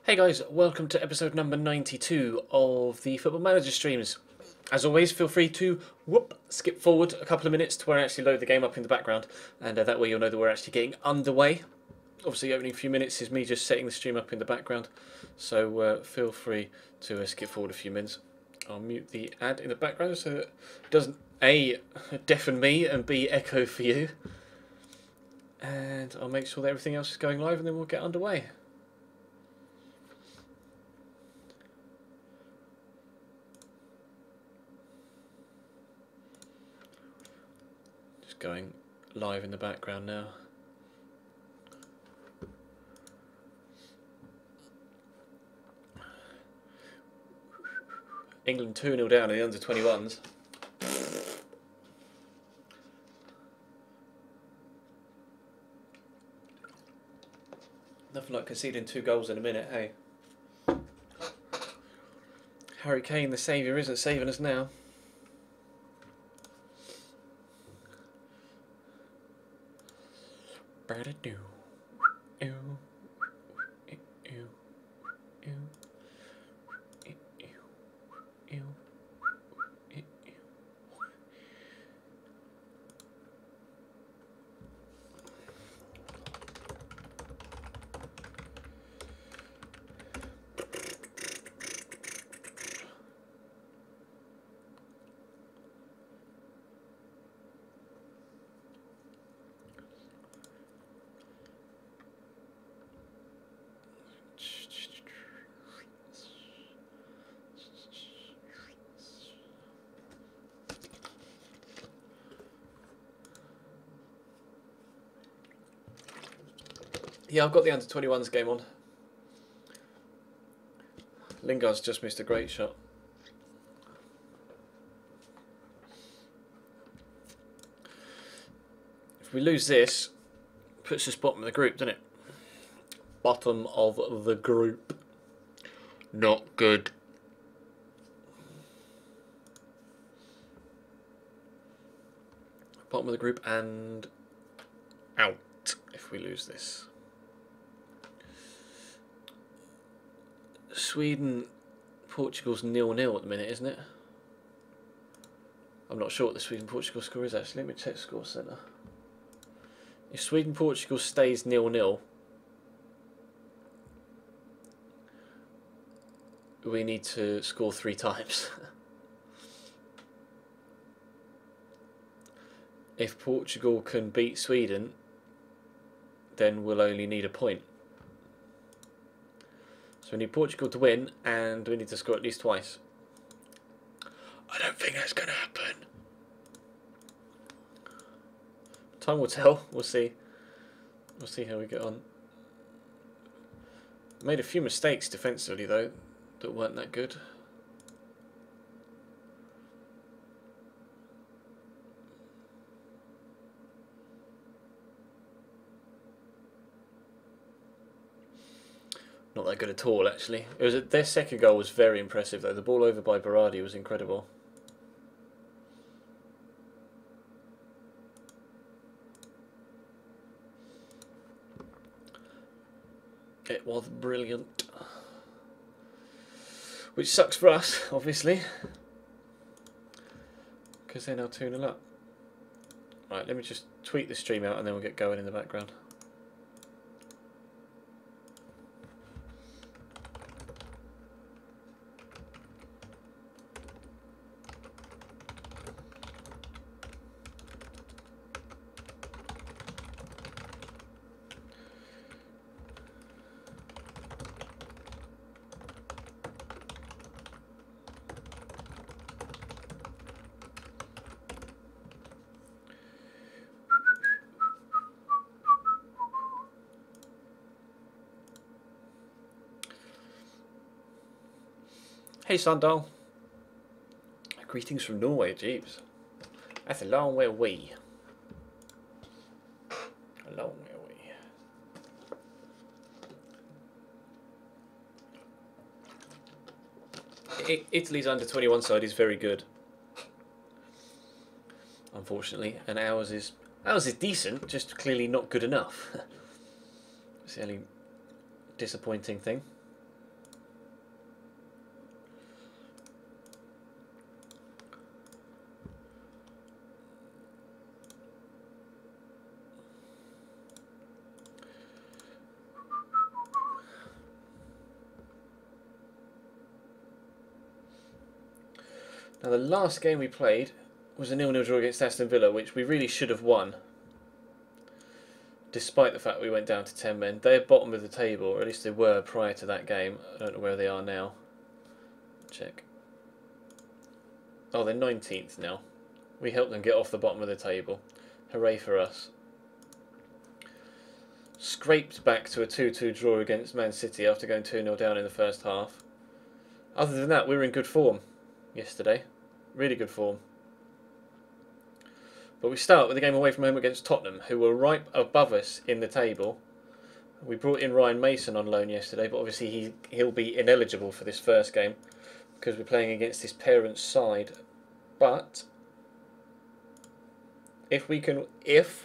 Hey guys, welcome to episode number 92 of the Football Manager streams. As always, feel free to skip forward a couple of minutes to where I actually load the game up in the background, and that way you'll know that we're actually getting underway. Obviously, opening a few minutes is me just setting the stream up in the background, so feel free to skip forward a few minutes. I'll mute the ad in the background so that it doesn't A, deafen me, and B, echo for you. And I'll make sure that everything else is going live, and then we'll get underway. Going live in the background now. England 2-0 down in the under-21s. Nothing like conceding 2 goals in a minute, hey? Harry Kane, the saviour, isn't saving us now. Yeah, I've got the under-21s game on. Lingard's just missed a great shot. If we lose this, puts us bottom of the group, doesn't it? Bottom of the group. Not good. Bottom of the group and out if we lose this. Sweden, Portugal's 0-0 at the minute, isn't it? I'm not sure what the Sweden-Portugal score is actually. Let me check Score Centre. If Sweden-Portugal stays 0-0, we need to score 3 times. If Portugal can beat Sweden, then we'll only need a point. So we need Portugal to win, and we need to score at least twice. I don't think that's going to happen. Time will tell. We'll see. We'll see how we get on. Made a few mistakes defensively, though, that weren't that good. Not that good at all, actually. It was their second goal was very impressive, though. The ball over by Berardi was incredible. It was brilliant. Which sucks for us, obviously, because they're now 2-0 up. Right, let me just tweet the stream out and then we'll get going in the background. Hey Sandal. Greetings from Norway, jeeps. That's a long way away. A long way away. Italy's under-21 side is very good, unfortunately, and ours is decent, just clearly not good enough. It's the only disappointing thing. Now the last game we played was a 0-0 draw against Aston Villa, which we really should have won. Despite the fact we went down to 10 men. They're bottom of the table, or at least they were prior to that game. I don't know where they are now. Check. Oh, they're 19th now. We helped them get off the bottom of the table. Hooray for us. Scraped back to a 2-2 draw against Man City after going 2-0 down in the first half. Other than that, we were in good form yesterday. Really good form. But we start with the game away from home against Tottenham, who were right above us in the table. We brought in Ryan Mason on loan yesterday, but obviously he'll be ineligible for this first game because we're playing against his parents' side. But if we can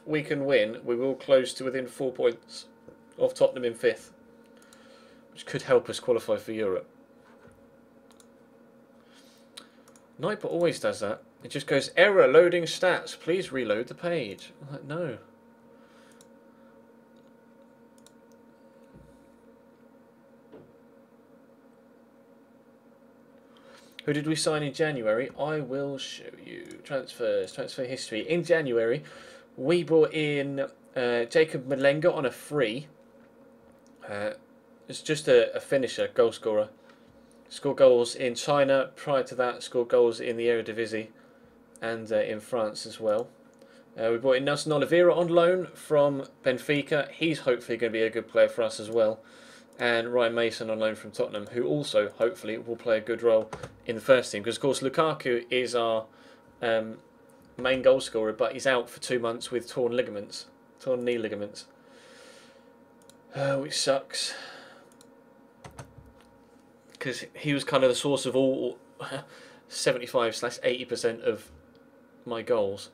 win, we will close to within 4 points of Tottenham in 5th, which could help us qualify for Europe. Nightbot always does that. It just goes, error loading stats. Please reload the page. I'm like, no. Who did we sign in January? I will show you. Transfers, transfer history. In January, we brought in Jacob Malenga on a free. It's just a finisher, goal scorer. Scored goals in China. Prior to that, scored goals in the Eredivisie and in France as well. We brought in Nelson Oliveira on loan from Benfica. He's hopefully going to be a good player for us as well. And Ryan Mason on loan from Tottenham, who also hopefully will play a good role in the first team. Because of course Lukaku is our main goal scorer, but he's out for 2 months with torn knee ligaments, which sucks. Because he was kind of the source of all 75/80% of my goals.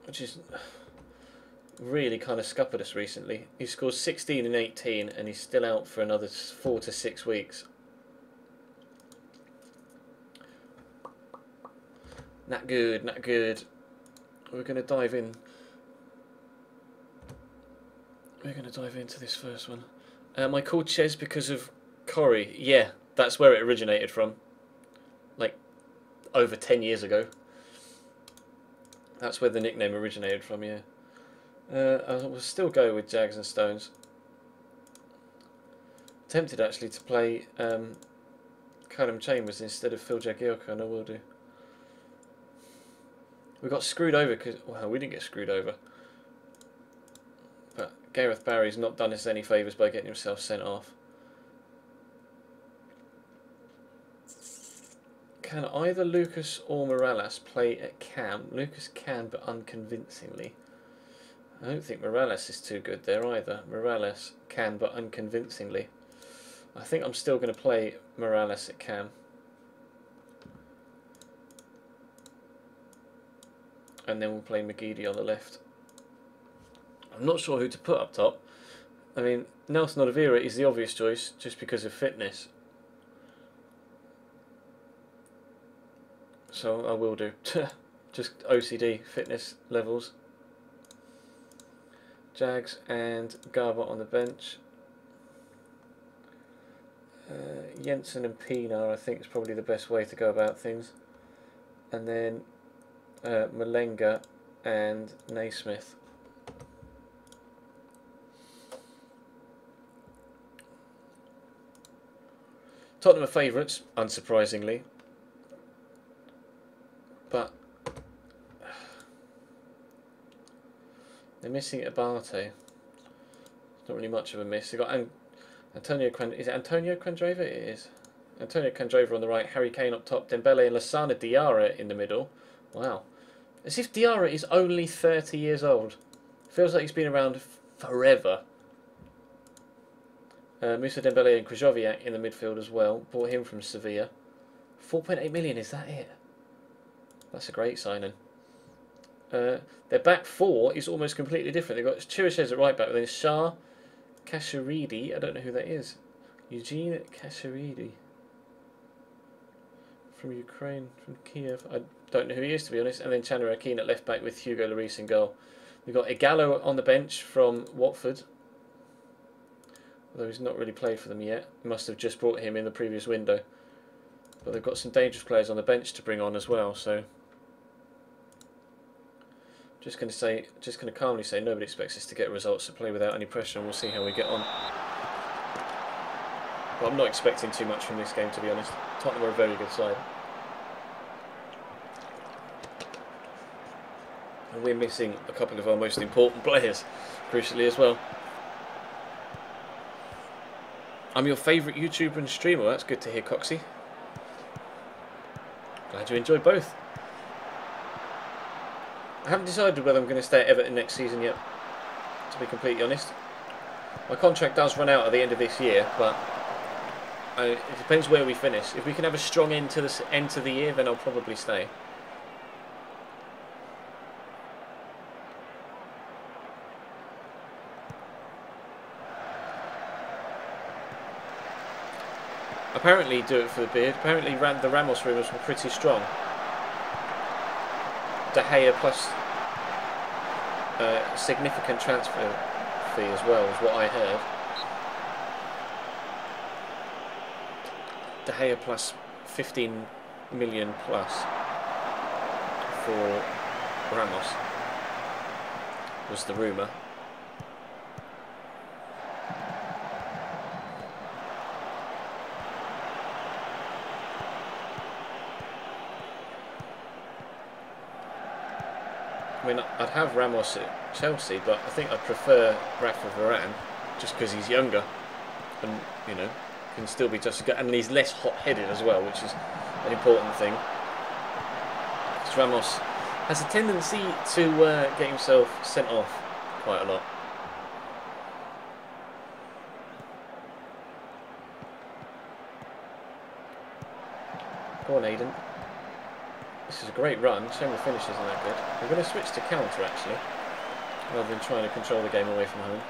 Which is really kind of scuppered us recently. He scored 16 and 18 and he's still out for another 4 to 6 weeks. Not good, not good. We're going to dive in. We're going to dive into this first one. Am I called Ches because of Corrie? Yeah, that's where it originated from. Like, over 10 years ago. That's where the nickname originated from, yeah. I will still go with Jags and Stones. Tempted, actually, to play Callum Chambers instead of Phil Jagielka, and I will do. We got screwed over because... Well, we didn't get screwed over. But Gareth Barry's not done us any favours by getting himself sent off. Can either Lucas or Morales play at cam? Lucas can, but unconvincingly. I don't think Morales is too good there either. Morales can, but unconvincingly. I think I'm still going to play Morales at cam. And then we'll play McGeady on the left. I'm not sure who to put up top. I mean, Nelson Oliveira is the obvious choice just because of fitness. So I will do. Just OCD fitness levels. Jags and Garbutt on the bench. Jensen and Pienaar I think is probably the best way to go about things. And then Malenga and Naismith. Tottenham are favourites, unsurprisingly. But they're missing Abate. Not really much of a miss. They've got Antonio Is it Antonio Candreva? It is. Antonio Candreva on the right, Harry Kane up top, Dembele and Lassana Diarra in the middle. Wow. As if Diarra is only 30 years old. Feels like he's been around forever. Moussa Dembele and Krychowiak in the midfield as well. Bought him from Sevilla. 4.8 million, is that it? That's a great signing. Their back four is almost completely different. They've got Chiriches at right back, but then Shah, Kasharidi, I don't know who that is. Eugene Kasharidi. From Ukraine, from Kiev. I don't know who he is, to be honest. And then Channer Akin at left back with Hugo Lloris in goal. We've got Igalo on the bench from Watford. Although he's not really played for them yet. Must have just brought him in the previous window. But they've got some dangerous players on the bench to bring on as well, so just going to calmly say nobody expects us to get results, to play without any pressure, and we'll see how we get on. But I'm not expecting too much from this game, to be honest. Tottenham are a very good side. And we're missing a couple of our most important players, crucially as well. I'm your favourite YouTuber and streamer. That's good to hear, Coxie. Glad you enjoy both. I haven't decided whether I'm going to stay at Everton next season yet, to be completely honest. My contract does run out at the end of this year, but it depends where we finish. If we can have a strong end to the year, then I'll probably stay. Apparently, do it for the beard. Apparently, the Ramos rumours were pretty strong. De Gea plus significant transfer fee as well, is what I heard. De Gea plus 15 million plus for Ramos was the rumour. I mean, I'd have Ramos at Chelsea, but I think I'd prefer Rafa Varane, just because he's younger, and you know, can still be just good, and he's less hot-headed as well, which is an important thing. Because Ramos has a tendency to get himself sent off quite a lot. Go on, Aiden. This is a great run. Shame the finish isn't that good. We're going to switch to counter, actually, rather than trying to control the game away from home.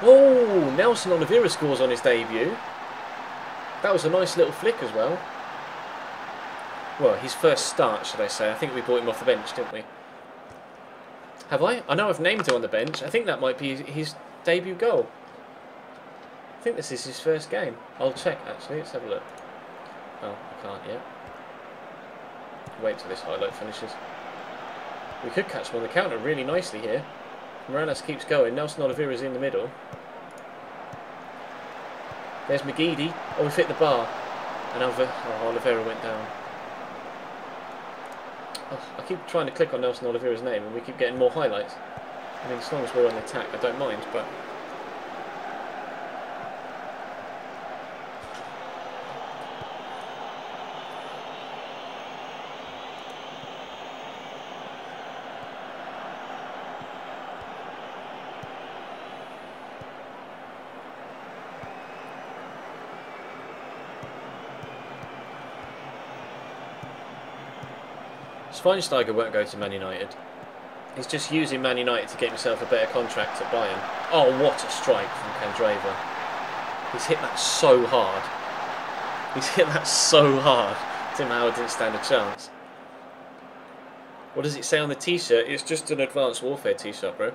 Oh, Nelson Oliveira scores on his debut. That was a nice little flick as well. Well, his first start, should I say. I think we brought him off the bench, didn't we? Have I? I know I've named him on the bench. I think that might be his debut goal. I think this is his first game. I'll check, actually. Let's have a look. Oh, I can't yet. Wait till this highlight finishes. We could catch him on the counter really nicely here. Morales keeps going. Nelson Oliveira's in the middle. There's McGeady. Oh, we've hit the bar. And Oliveira went down. Oh, I keep trying to click on Nelson Oliveira's name and we keep getting more highlights. I mean, as long as we're on attack, I don't mind, but... Schweinsteiger won't go to Man United. He's just using Man United to get himself a better contract at Bayern. Oh, what a strike from Candreva. He's hit that so hard. He's hit that so hard. Tim Howard didn't stand a chance. What does it say on the t-shirt? It's just an Advanced Warfare t-shirt, bro.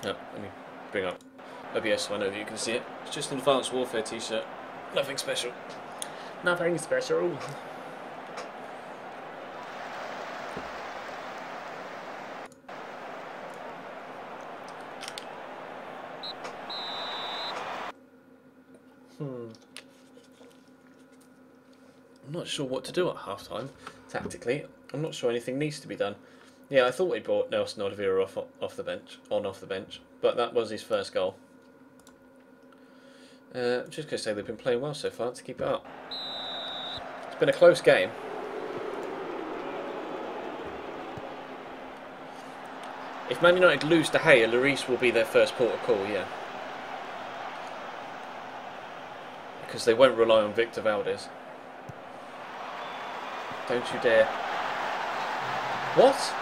No, let me bring up OBS so I know that you can see it. It's just an Advanced Warfare t-shirt. Nothing special. Nothing special. I'm not sure what to do at half-time, tactically. I'm not sure anything needs to be done. Yeah, I thought we brought Nelson Oliveira off the bench, but that was his first goal. I'm just going to say they've been playing well so far to keep it up. It's been a close game. If Man United lose to Gea, Lloris will be their first port of call, yeah. Because they won't rely on Victor Valdez. Don't you dare. What?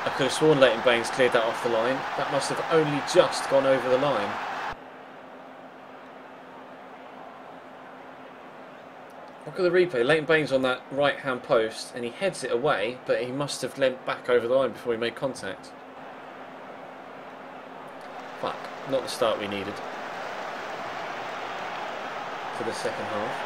I could have sworn Leighton Baines cleared that off the line. That must have only just gone over the line. Look at the replay. Leighton Baines on that right-hand post, and he heads it away, but he must have leant back over the line before he made contact. Fuck. Not the start we needed for the second half.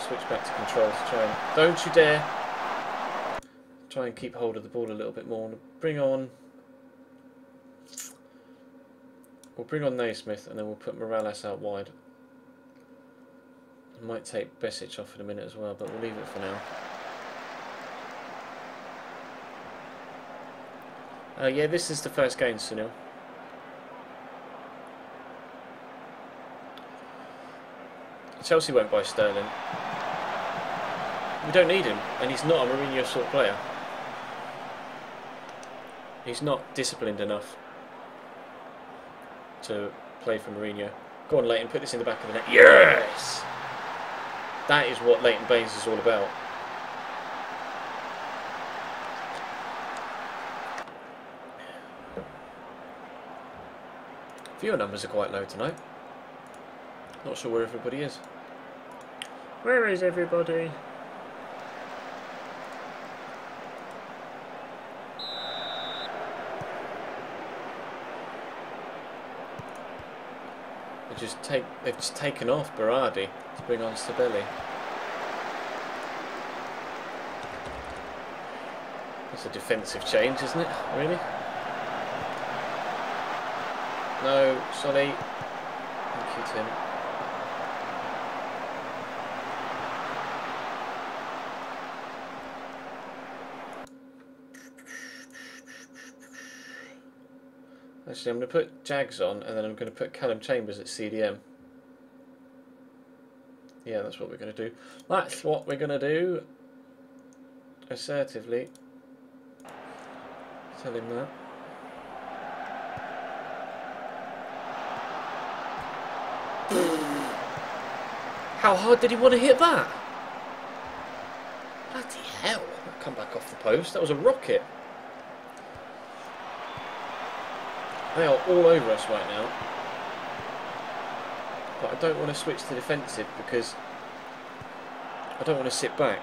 Switch back to control to try and... Don't you dare! Try and keep hold of the ball a little bit more. Bring on... We'll bring on Naismith and then we'll put Morales out wide. I might take Besic off in a minute as well, but we'll leave it for now. Yeah, this is the first game, Sunil. Chelsea won't buy Sterling. We don't need him, and he's not a Mourinho sort of player. He's not disciplined enough to play for Mourinho. Go on, Leighton, put this in the back of the net. Yes! That is what Leighton Baines is all about. Viewer numbers are quite low tonight. Not sure where everybody is. Where is everybody? They've just taken off Berardi to bring on Stabelli. That's a defensive change, isn't it? Really? No, Solly. Thank you, Tim. Actually, I'm going to put Jags on, and then I'm going to put Callum Chambers at CDM. Yeah, that's what we're going to do. That's what we're going to do. Assertively. Tell him that. How hard did he want to hit that? Bloody hell. That come back off the post. That was a rocket. They are all over us right now. But I don't want to switch to defensive because I don't want to sit back.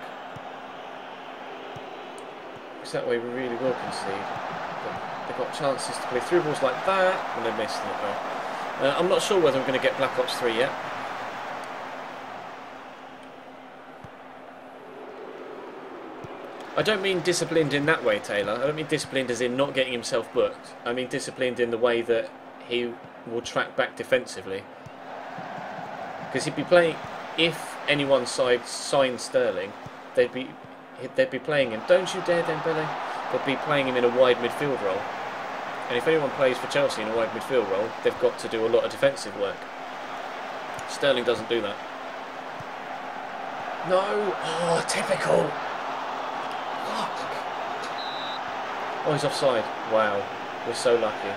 Because that way we really will concede. But they've got chances to play through balls like that, and they're missing it though. I'm not sure whether I'm going to get Black Ops 3 yet. I don't mean disciplined in that way, Taylor. I don't mean disciplined as in not getting himself booked. I mean disciplined in the way that he will track back defensively. Because he'd be playing... If anyone's side signed Sterling, they'd be playing him. Don't you dare, Dembele. They'd be playing him in a wide midfield role. And if anyone plays for Chelsea in a wide midfield role, they've got to do a lot of defensive work. Sterling doesn't do that. No! Oh, typical! Oh, he's offside. Wow. We're so lucky.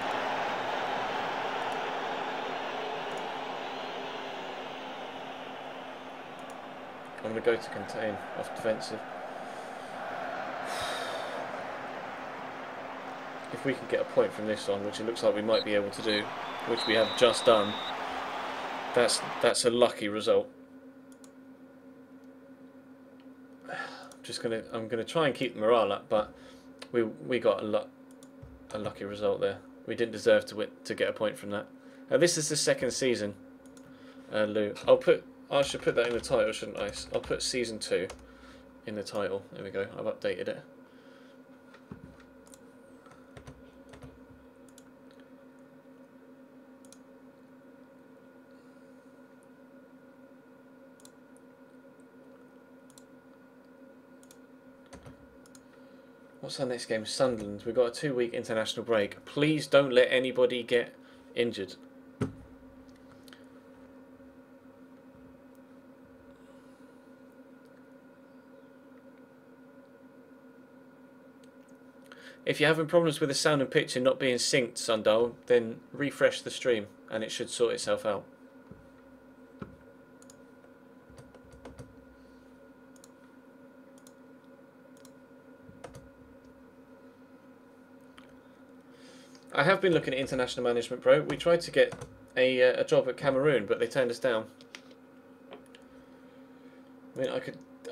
I'm going to go to contain off defensive. If we can get a point from this on, which it looks like we might be able to do, which we have just done, that's a lucky result. I'm gonna try and keep the morale up, but we got a lucky result there. We didn't deserve to get a point from that. This is the second season, Lou. I should put that in the title, shouldn't I? I'll put season 2 in the title. There we go. I've updated it. What's our next game? Sunderland. We've got a 2-week international break. Please don't let anybody get injured. If you're having problems with the sound and picture not being synced, Sundial, then refresh the stream and it should sort itself out. I have been looking at international management, bro. We tried to get a job at Cameroon, but they turned us down. I mean,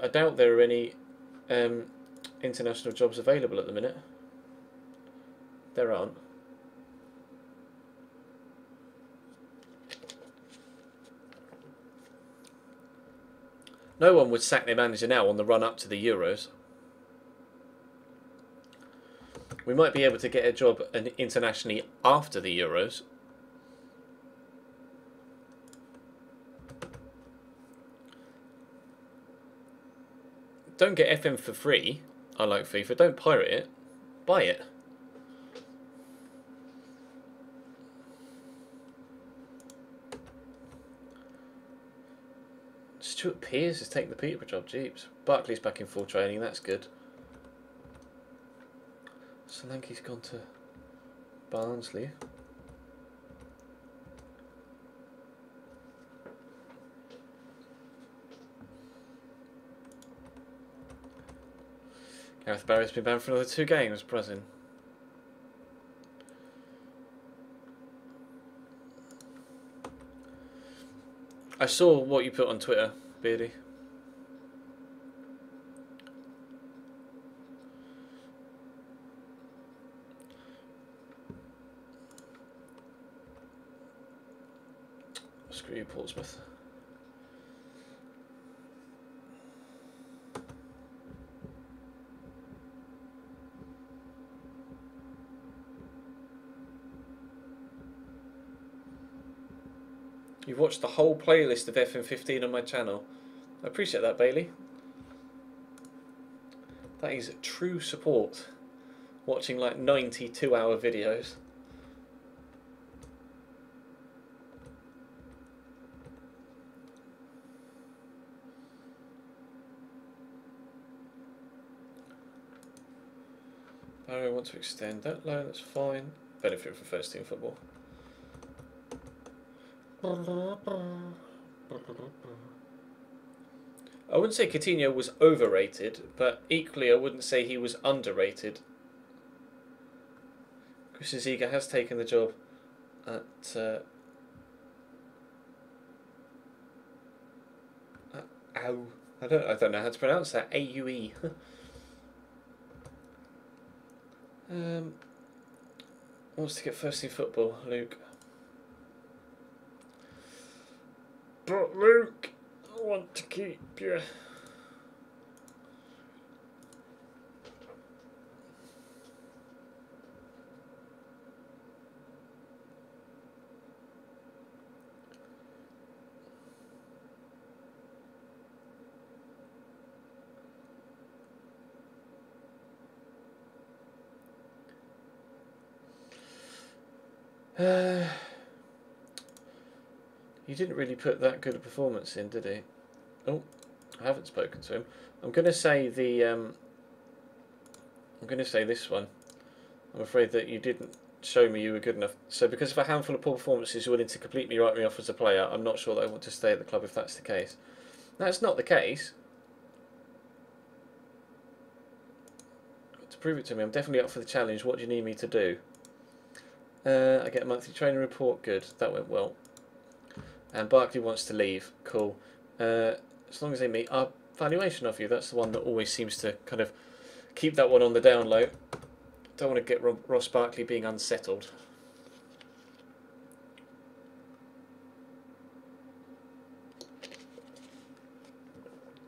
I doubt there are any international jobs available at the minute. There aren't. No one would sack their manager now on the run up to the Euros. We might be able to get a job internationally after the Euros. Don't get FM for free, unlike FIFA. Don't pirate it. Buy it. Stuart Pearce has taken the Peterborough job. Jeeps. Barkley's back in full training. That's good. Solanke's gone to Barnsley. Gareth Barry's been banned for another 2 games, Brazil. I saw what you put on Twitter, Beardy. Screw you, Portsmouth. You've watched the whole playlist of FM15 on my channel. I appreciate that, Bailey. That is true support. Watching like 92-hour videos. I want to extend that loan, that's fine. Benefit for first team football. I wouldn't say Coutinho was overrated, but equally I wouldn't say he was underrated. Christian Ziga has taken the job at I don't know how to pronounce that. AUE. Wants to get first team football, Luke. But Luke, I want to keep you. He didn't really put that good a performance in, did he? Oh, I haven't spoken to him. I'm going to say the. I'm going to say this one. I'm afraid that you didn't show me you were good enough. So because of a handful of poor performances, you're willing to completely write me off as a player. I'm not sure that I want to stay at the club if that's the case. That's not the case. Got to prove it to me. I'm definitely up for the challenge. What do you need me to do? I get a monthly training report. Good. That went well. And Barkley wants to leave. Cool. As long as they meet our valuation of you, that's the one that always seems to kind of keep that one on the down low. Don't want to get Ross Barkley being unsettled.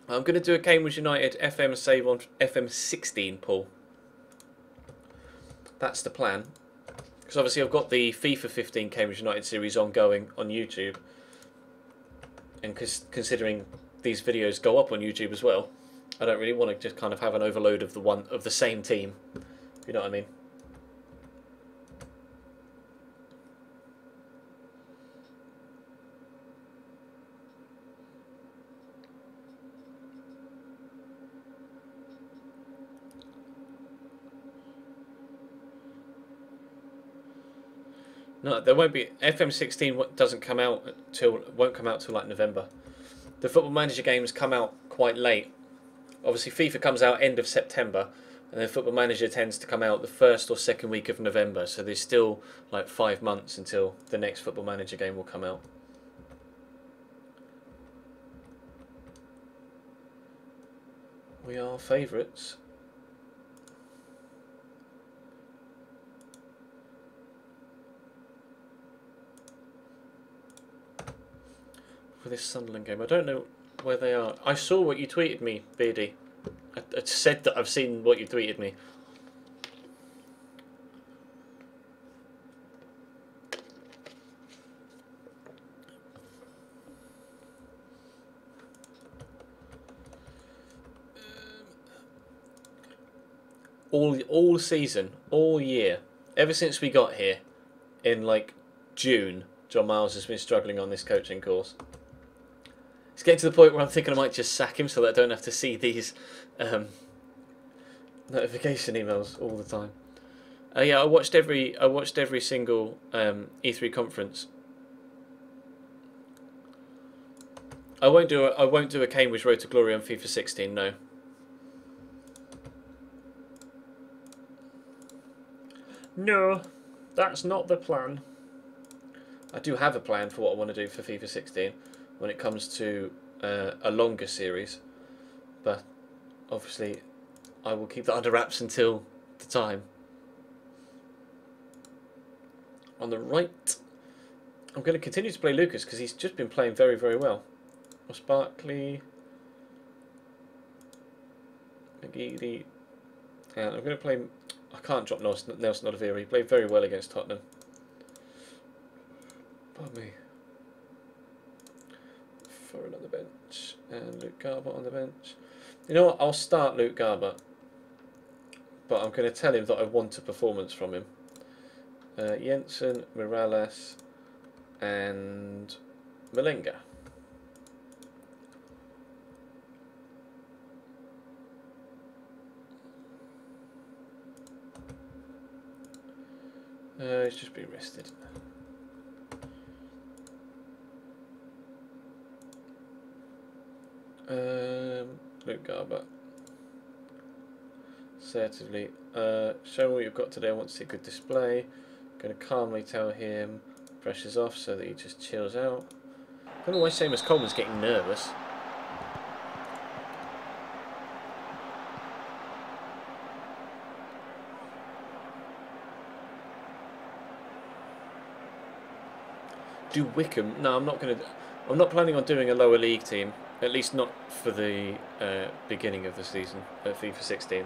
I'm going to do a Cambridge United FM save on FM16, Paul. That's the plan. Because obviously I've got the FIFA 15 Cambridge United series ongoing on YouTube. And considering these videos go up on YouTube as well, I don't really want to just kind of have an overload of the same team. You know what I mean? No, there won't be. FM16 doesn't come out till won't come out till like November. The Football Manager games come out quite late. Obviously, FIFA comes out end of September, and then Football Manager tends to come out the first or second week of November. So there's still like 5 months until the next Football Manager game will come out. We are favourites. For this Sunderland game, I don't know where they are. I saw what you tweeted me, Beardy. I said that I've seen what you tweeted me. All season, all year, ever since we got here, in like June, John Miles has been struggling on this coaching course. It's getting to the point where I'm thinking I might just sack him so that I don't have to see these notification emails all the time. Yeah, I watched every single E3 conference. I won't do a Cambridge Road to Glory on FIFA 16. No. No, that's not the plan. I do have a plan for what I want to do for FIFA 16 when it comes to a longer series, but obviously I will keep that under wraps until the time. On the right, I'm going to continue to play Lucas because he's just been playing very, very well. Ross Barkley, McGeady, and I'm going to play. I can't drop Nelson Oliveira. He played very well against Tottenham. Pardon me. Foreign on the bench and Luke Garber on the bench. You know what? I'll start Luke Garber, but I'm going to tell him that I want a performance from him. Jensen, Morales, and Malenga. He's just been rested. Luke Garber. Assertively. Show me what you've got today. I want to see a good display. Going to calmly tell him pressure's off so that he just chills out. I don't know why Seamus Coleman's getting nervous. Do Wickham? No, I'm not going to. I'm not planning on doing a lower league team. At least not for the beginning of the season at FIFA 16.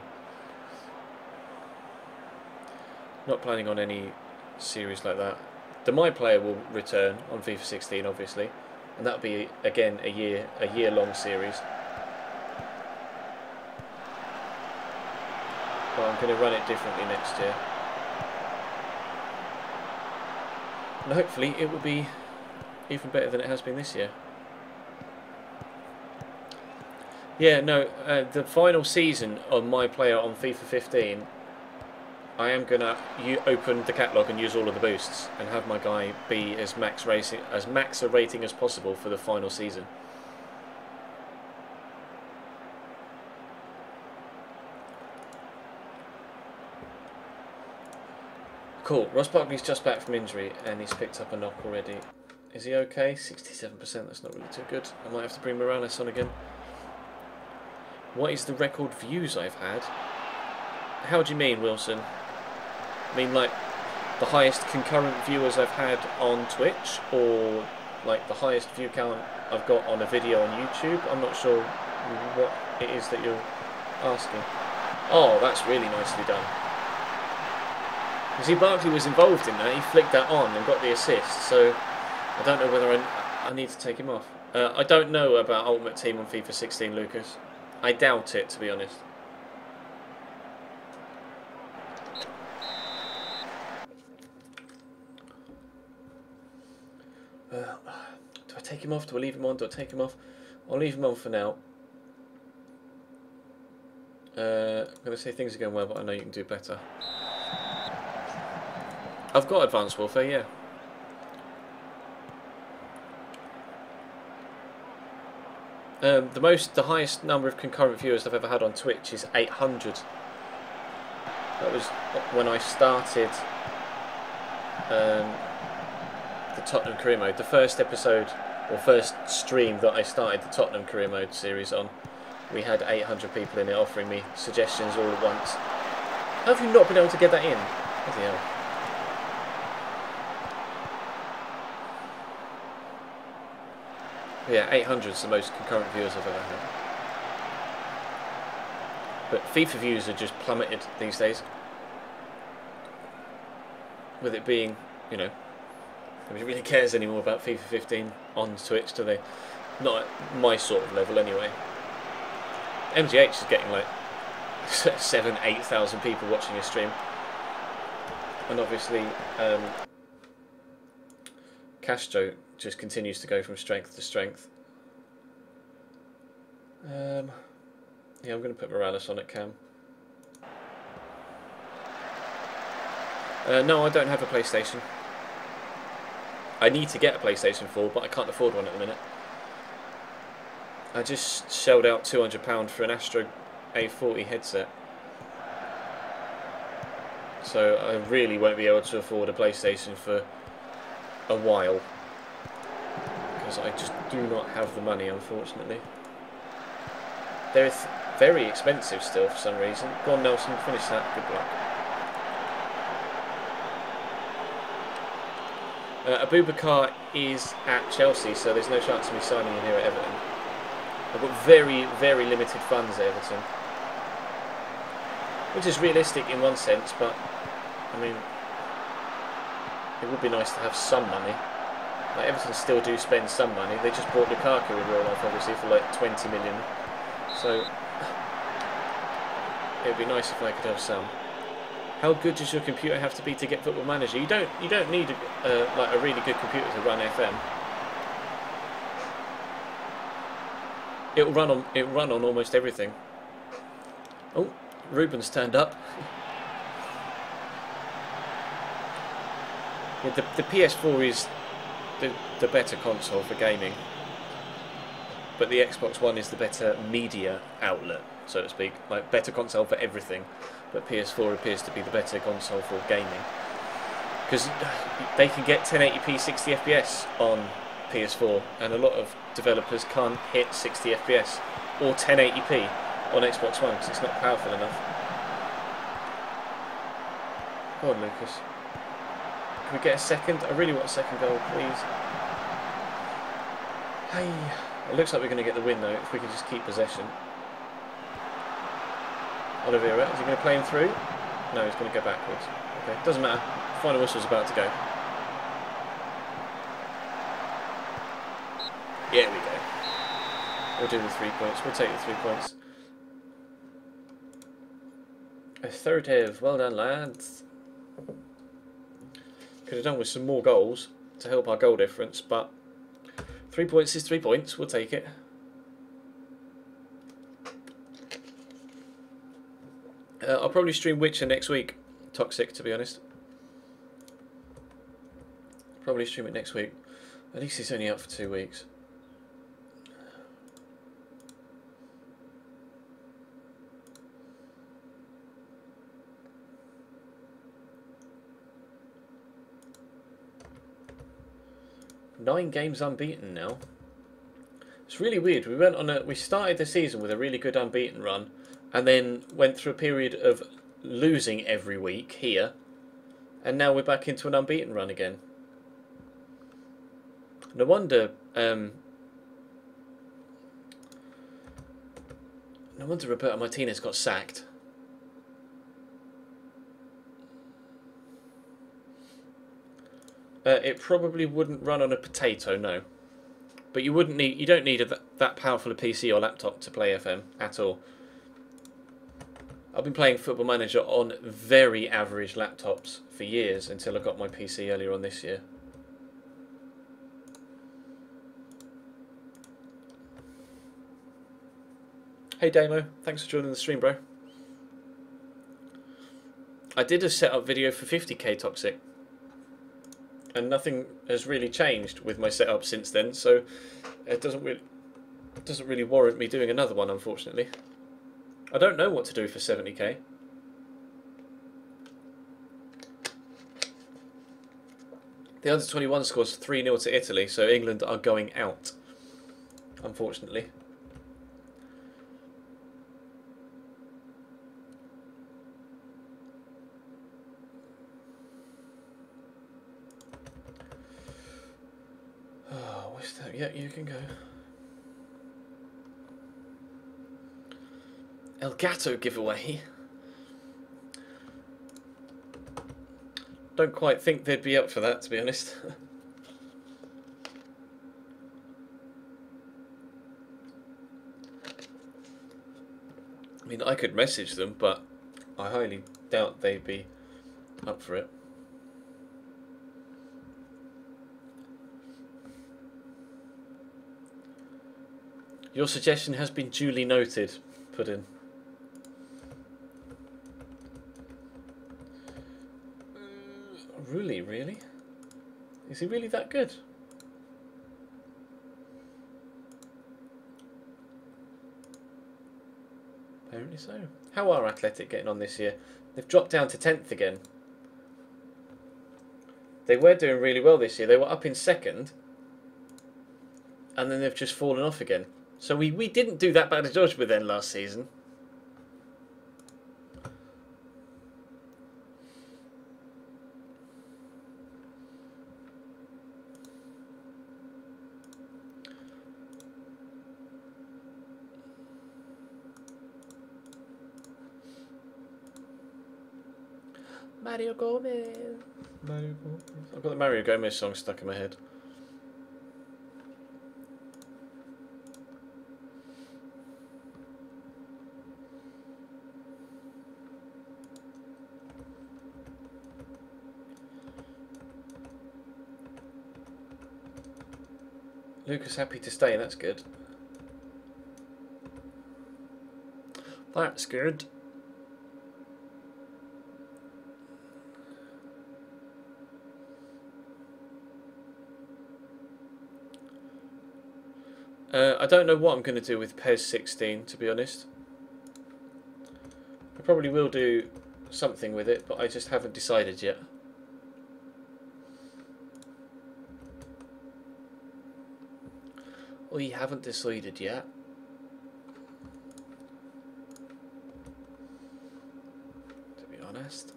Not planning on any series like that. The My Player will return on FIFA 16, obviously, and that'll be again a year-long series. But I'm going to run it differently next year, and hopefully it will be even better than it has been this year. Yeah, no, the final season of My Player on FIFA 15, I am going to open the catalogue and use all of the boosts and have my guy be as max a rating as possible for the final season. Cool, Ross Barkley's just back from injury and he's picked up a knock already. Is he okay? 67%, that's not really too good. I might have to bring Morales on again. What is the record views I've had? How do you mean, Wilson? I mean, like, the highest concurrent viewers I've had on Twitch, or like the highest view count I've got on a video on YouTube? I'm not sure what it is that you're asking. Oh, that's really nicely done. You see, Barkley was involved in that. He flicked that on and got the assist, so I don't know whether I need to take him off. I don't know about Ultimate Team on FIFA 16, Lucas. I doubt it, to be honest. Do I take him off? Do I leave him on? Do I take him off? I'll leave him on for now. I'm going to say things are going well, but I know you can do better. I've got Advanced Warfare, yeah. The highest number of concurrent viewers I've ever had on Twitch is 800. That was when I started the Tottenham career mode. The first episode, or first stream that I started the Tottenham career mode series on, we had 800 people in it offering me suggestions all at once. How have you not been able to get that in? Bloody hell. Yeah, 800 is the most concurrent viewers I've ever had. But FIFA views are just plummeted these days. With it being, you know, nobody really cares anymore about FIFA 15 on Twitch, do they? Not at my sort of level anyway. MGH is getting like 7,000-8,000 people watching a stream. And obviously Castro just continues to go from strength to strength. Yeah, I'm going to put Morales on at Cam. No, I don't have a PlayStation. I need to get a PlayStation 4, but I can't afford one at the minute. I just shelled out £200 for an Astro A40 headset. So I really won't be able to afford a PlayStation for a while. Because I just do not have the money, unfortunately. They're very expensive still for some reason. Go on, Nelson, finish that. Good luck. Abubakar is at Chelsea, so there's no chance of me signing him here at Everton. I've got very, very limited funds at Everton. Which is realistic in one sense, but, I mean, it would be nice to have some money. Like, Everton still do spend some money. They just bought Lukaku in real life, obviously, for like 20 million. So, it would be nice if I could have some. How good does your computer have to be to get Football Manager? You don't need like a really good computer to run FM. It'll run on almost everything. Oh, Ruben's turned up. Yeah, the PS4 is the better console for gaming, but the Xbox One is the better media outlet, so to speak. Like, better console for everything. But PS4 appears to be the better console for gaming, because they can get 1080p 60 FPS on PS4, and a lot of developers can't hit 60 FPS or 1080p on Xbox One because it's not powerful enough. Go on, Lucas. Can we get a second? I really want a second goal, please. Hey, it looks like we're going to get the win though if we can just keep possession. Oliveira, is he going to play him through? No, he's going to go backwards. Okay, doesn't matter. Final whistle's about to go. Yeah, we go. We'll do the 3 points. We'll take the 3 points. Assertive. Well done, lads. Could have done with some more goals to help our goal difference, but 3 points is 3 points. We'll take it. I'll probably stream Witcher next week. Toxic, to be honest. Probably stream it next week. At least it's only out for 2 weeks. Nine games unbeaten now. It's really weird. We started the season with a really good unbeaten run, and then went through a period of losing every week here, and now we're back into an unbeaten run again. No wonder Roberto Martinez got sacked. It probably wouldn't run on a potato, no. But you don't need that powerful a PC or laptop to play FM at all. I've been playing Football Manager on very average laptops for years until I got my PC earlier on this year. Hey Damo, thanks for joining the stream, bro. I did a setup video for 50k Toxic, and nothing has really changed with my setup since then, so it doesn't Doesn't really warrant me doing another one, unfortunately. I don't know what to do for 70k. The under 21 scores 3-0 to Italy, so England are going out, unfortunately. Oh, West Ham. Yeah, you can go. El Gato giveaway. Don't quite think they'd be up for that, to be honest. I mean, I could message them, but I highly doubt they'd be up for it. Your suggestion has been duly noted, put in. Really, really? Is he really that good? Apparently so. How are Athletic getting on this year? They've dropped down to 10th again. They were doing really well this year. They were up in 2nd. And then they've just fallen off again. So we didn't do that bad a job with them last season. Mario Gomez. Mario Gomez. I've got the Mario Gomez song stuck in my head. Lucas happy to stay, that's good. That's good. I don't know what I'm going to do with PES 16, to be honest. I probably will do something with it, but I just haven't decided yet. We haven't decided yet. To be honest.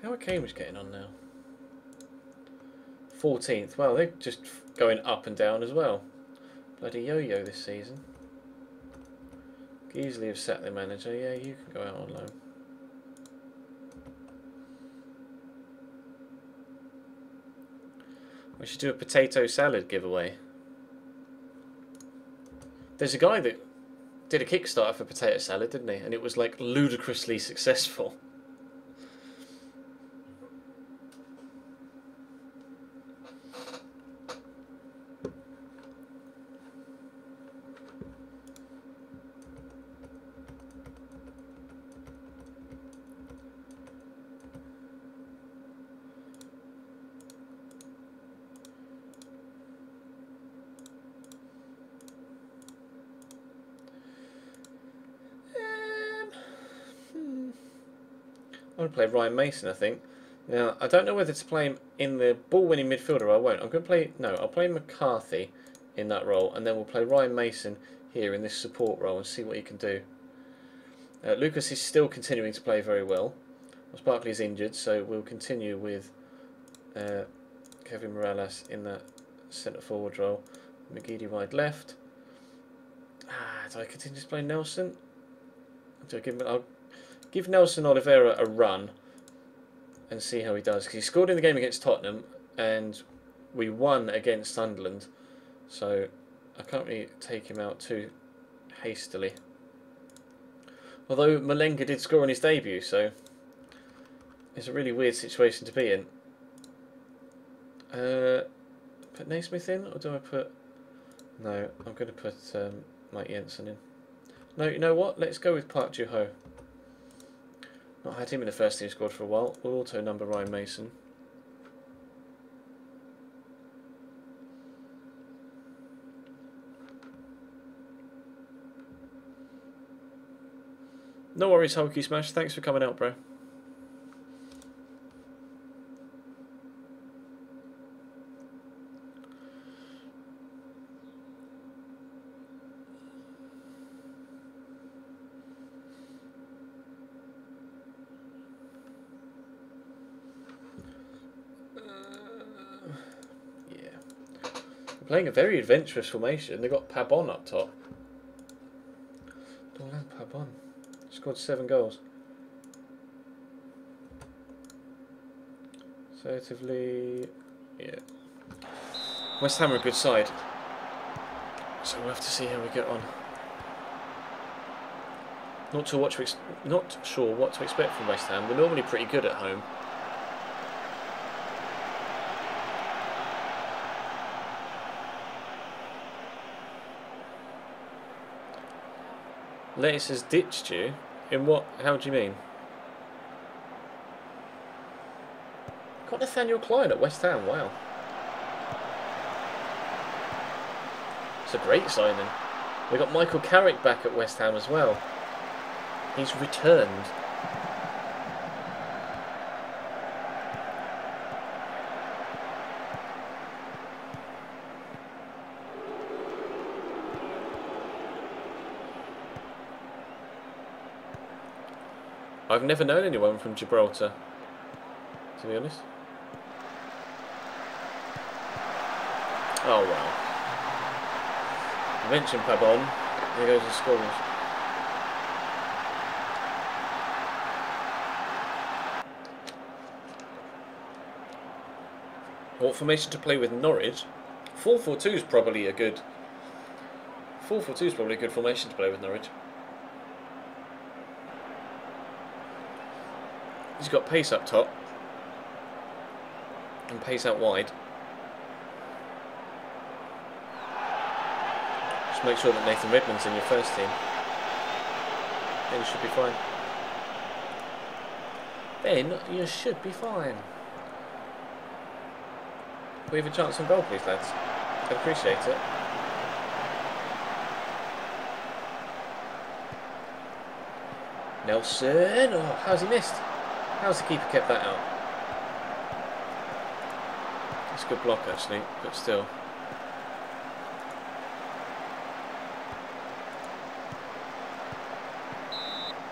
How are Cambridge getting on now? 14th. Well, they're just going up and down as well. Bloody yo-yo this season. Easily have sacked their manager. Yeah, you can go out on loan. We should do a potato salad giveaway. There's a guy that did a Kickstarter for potato salad, didn't he? And it was like ludicrously successful. I'm going to play Ryan Mason, I think. Now, I don't know whether to play him in the ball-winning midfielder or I won't. I'm going to play... No, I'll play McCarthy in that role, and then we'll play Ryan Mason here in this support role and see what he can do. Lucas is still continuing to play very well. Barkley is injured, so we'll continue with Kevin Morales in that centre-forward role. McGeady wide left. Do I continue to play Nelson? Do I give him... I'll give Nelson Oliveira a run and see how he does. Because he scored in the game against Tottenham and we won against Sunderland. So I can't really take him out too hastily. Although Malenga did score on his debut, so it's a really weird situation to be in. Put Naismith in, or do I put... No, I'm going to put Mike Jensen in. No, you know what? Let's go with Park Joo-ho. Not had him in the first team squad for a while. We'll auto number Ryan Mason. No worries, Hulky Smash. Thanks for coming out, bro. Playing a very adventurous formation. They've got Pabon up top. Dorlan Pabon scored 7 goals. Assertively, yeah. West Ham are a good side, so we'll have to see how we get on. Not sure what to expect from West Ham. They're normally pretty good at home. Lettuce has ditched you? In what? How do you mean? Got Nathaniel Klein at West Ham, wow. It's a great signing. We got Michael Carrick back at West Ham as well. He's returned. I've never known anyone from Gibraltar, to be honest. Oh wow. I mentioned Pabon, here goes the scores. What formation to play with Norwich? 4-4-2 is probably a good 4-4-2 is probably a good formation to play with Norwich. He's got pace up top and pace out wide. Just make sure that Nathan Redmond's in your first team. Then you should be fine. Then you should be fine. We have a chance on goal, please, lads. I'd appreciate it. Nelson. Oh, how's he missed? How's the keeper kept that out? It's a good block, actually, but still.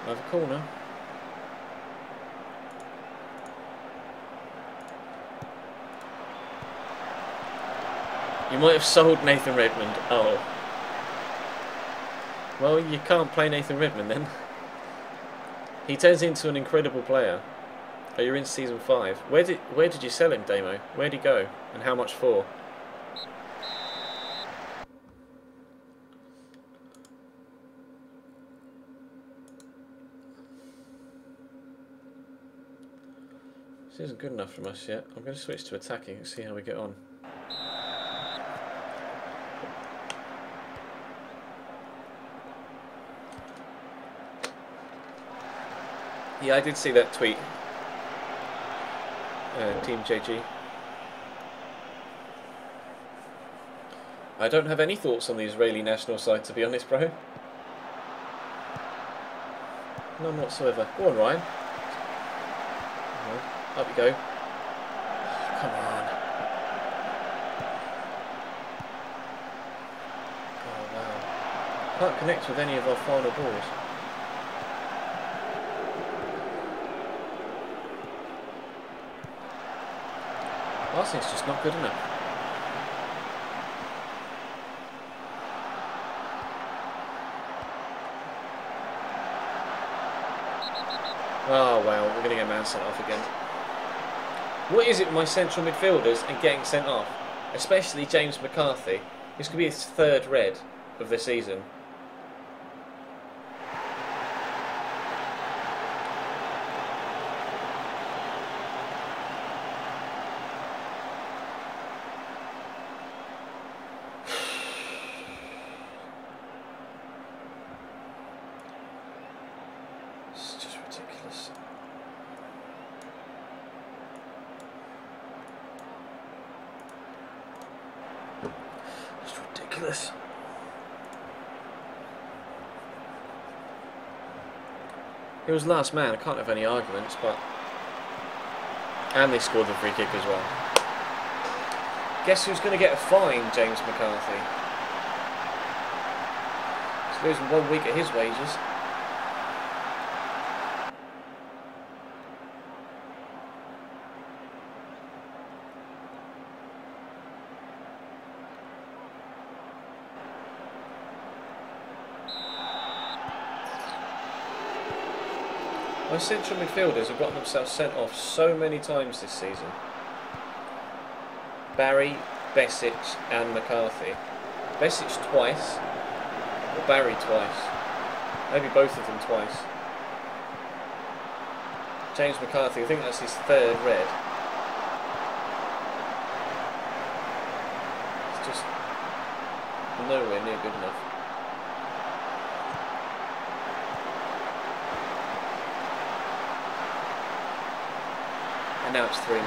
Another corner. You might have sold Nathan Redmond. Oh. Well, you can't play Nathan Redmond then. He turns into an incredible player. Oh, you're in season 5. Where did you sell him, Damo? Where'd he go? And how much for? This isn't good enough from us yet. I'm going to switch to attacking and see how we get on. Yeah, I did see that tweet. Team JG. I don't have any thoughts on the Israeli national side, to be honest, bro. None whatsoever. Go on, Ryan. Up you go. Come on. Oh, wow. Can't connect with any of our final balls. Passing's just not good enough. Oh wow, we're going to get man sent off again. What is it with my central midfielders and getting sent off? Especially James McCarthy. This could be his 3rd red of the season. ridiculous. It's ridiculous. It was last man, I can't have any arguments, but... And they scored the free kick as well. Guess who's going to get a fine, James McCarthy? He's losing 1 week of his wages. My central midfielders have gotten themselves sent off so many times this season. Barry, Besic and McCarthy. Besic twice, or Barry twice. Maybe both of them twice. James McCarthy, I think that's his 3rd red. It's just nowhere near good enough. And now it's 3-0.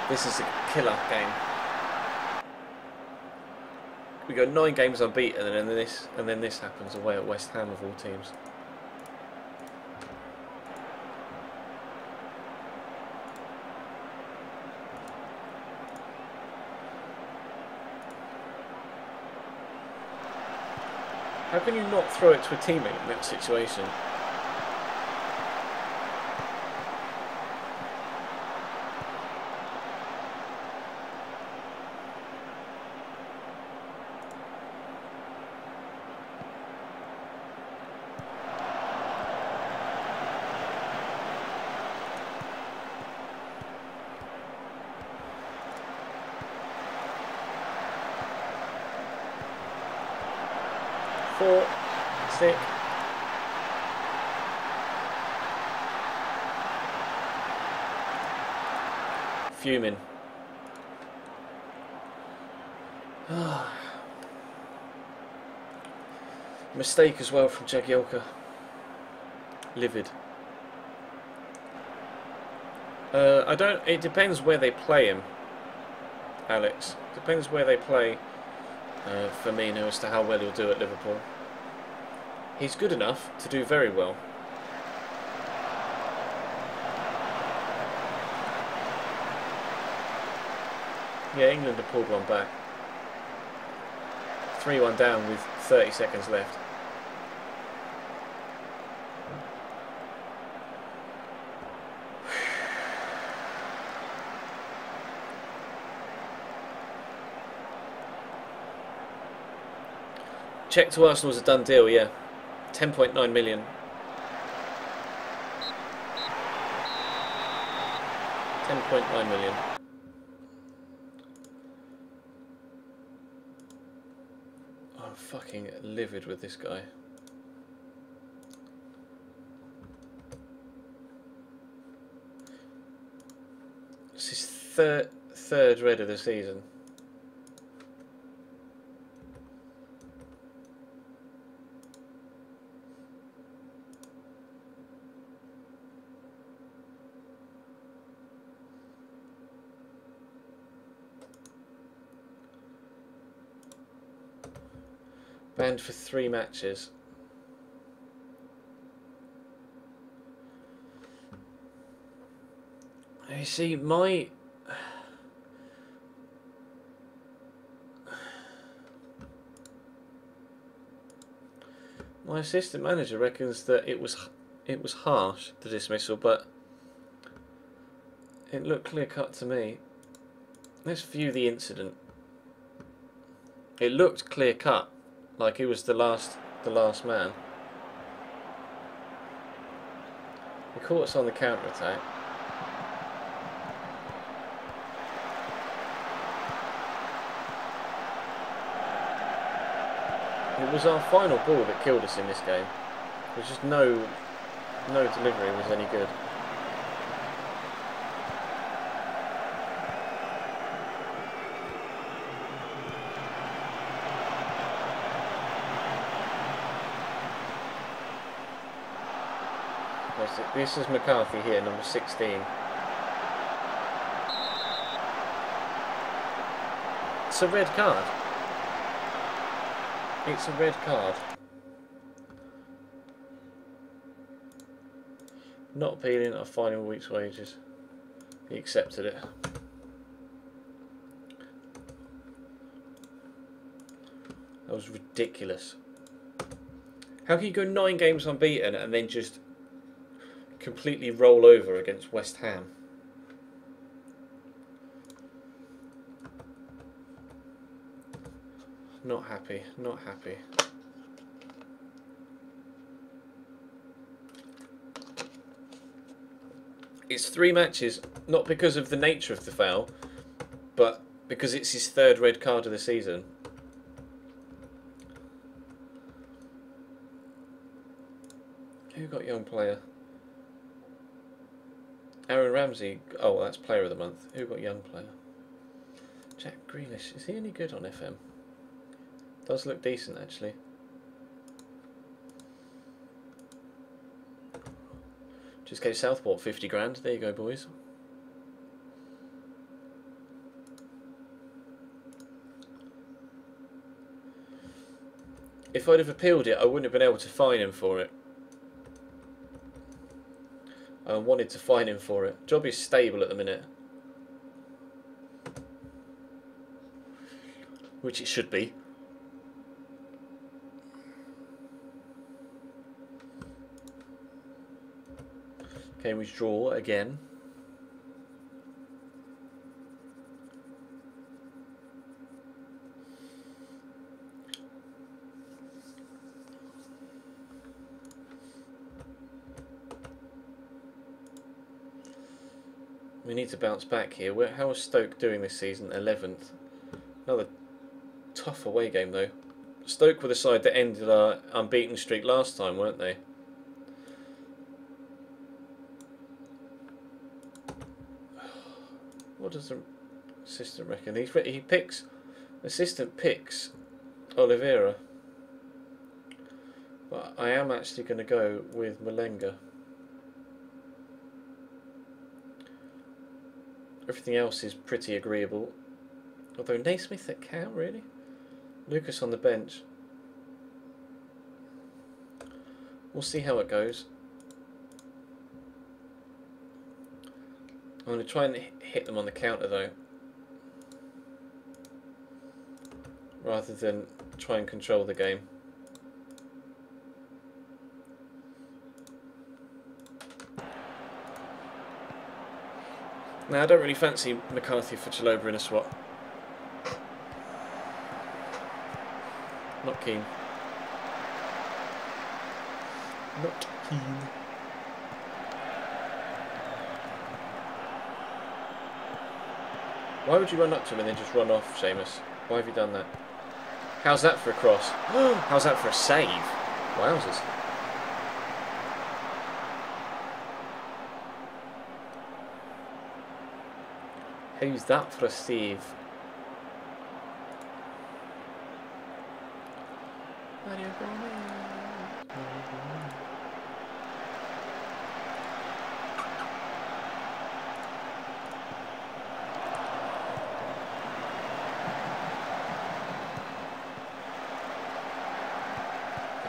This is a killer game. We go 9 games unbeaten, and then this happens away at West Ham of all teams. How can you not throw it to a teammate in that situation? Sick. Fuming. Mistake as well from Jagielka. Livid. I don't. It depends where they play him, Alex. Depends where they play Firmino as to how well he'll do at Liverpool. He's good enough to do very well. Yeah, England have pulled one back. 3-1 down with 30 seconds left. Check to Arsenal was a done deal, yeah. 10.9 million. 10.9 million. I'm fucking livid with this guy. It's his third red of the season. Banned for 3 matches. You see, my assistant manager reckons that it was harsh, the dismissal, but it looked clear cut to me. Let's view the incident. It looked clear cut. Like he was the last man. He caught us on the counter attack. It was our final ball that killed us in this game. There's just no delivery was any good. This is McCarthy here, number 16. It's a red card. It's a red card. Not appealing, I'm fining a week's wages. He accepted it. That was ridiculous. How can you go 9 games unbeaten and then just completely roll over against West Ham? Not happy, not happy. It's 3 matches, not because of the nature of the foul, but because it's his 3rd red card of the season. Who got young player? Aaron Ramsey. Oh, that's player of the month. Who got young player? Jack Grealish. Is he any good on FM? Does look decent actually. Just go Southport, 50 grand. There you go, boys. If I'd have appealed it, I wouldn't have been able to fine him for it. I wanted to fine him for it. Job is stable at the minute, which it should be. Okay, withdraw again. We need to bounce back here. How is Stoke doing this season? 11th. Another tough away game though. Stoke were the side that ended our unbeaten streak last time, weren't they? What does the assistant reckon? He picks... Assistant picks Oliveira. But I am actually going to go with Malenga. Everything else is pretty agreeable. Although Naismith at Cow, really? Lucas on the bench. We'll see how it goes. I'm going to try and hit them on the counter though, rather than try and control the game. Now I don't really fancy McCarthy for Chalobah in a swap. Not keen. Not keen. Why would you run up to him and then just run off, Seamus? Why have you done that? How's that for a cross? How's that for a save? Wowzers. How's that for a save?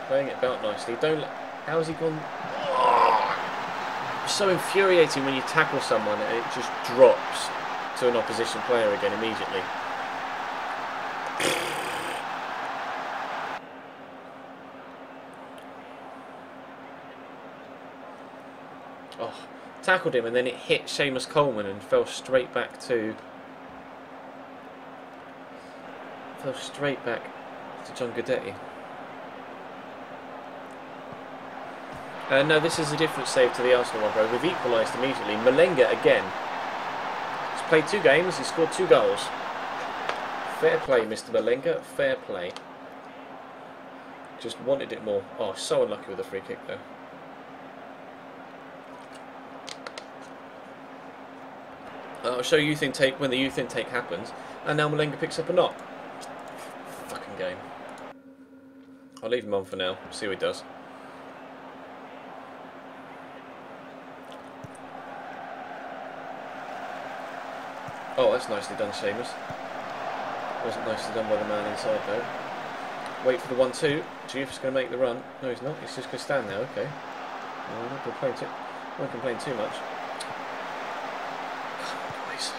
Playing it about nicely. Don't. How has he gone? Oh, it's so infuriating when you tackle someone and it just drops to an opposition player again immediately. Oh, tackled him and then it hit Seamus Coleman and fell straight back to John Guidetti. No, this is a different save to the Arsenal one, bro. We've equalised immediately. Malenga again. He's played 2 games, he's scored 2 goals. Fair play, Mr. Malenga. Fair play. Just wanted it more. Oh, so unlucky with the free kick, though. I'll show youth intake when the youth intake happens. And now Malenga picks up a knock. Fucking game. I'll leave him on for now. See what he does. Oh, that's nicely done, Seamus. Wasn't nicely done by the man inside though. Wait for the 1-2. Juve's going to make the run. No, he's not. He's just going to stand there. Okay. No, I'm not won't complain too much. Come on, boys.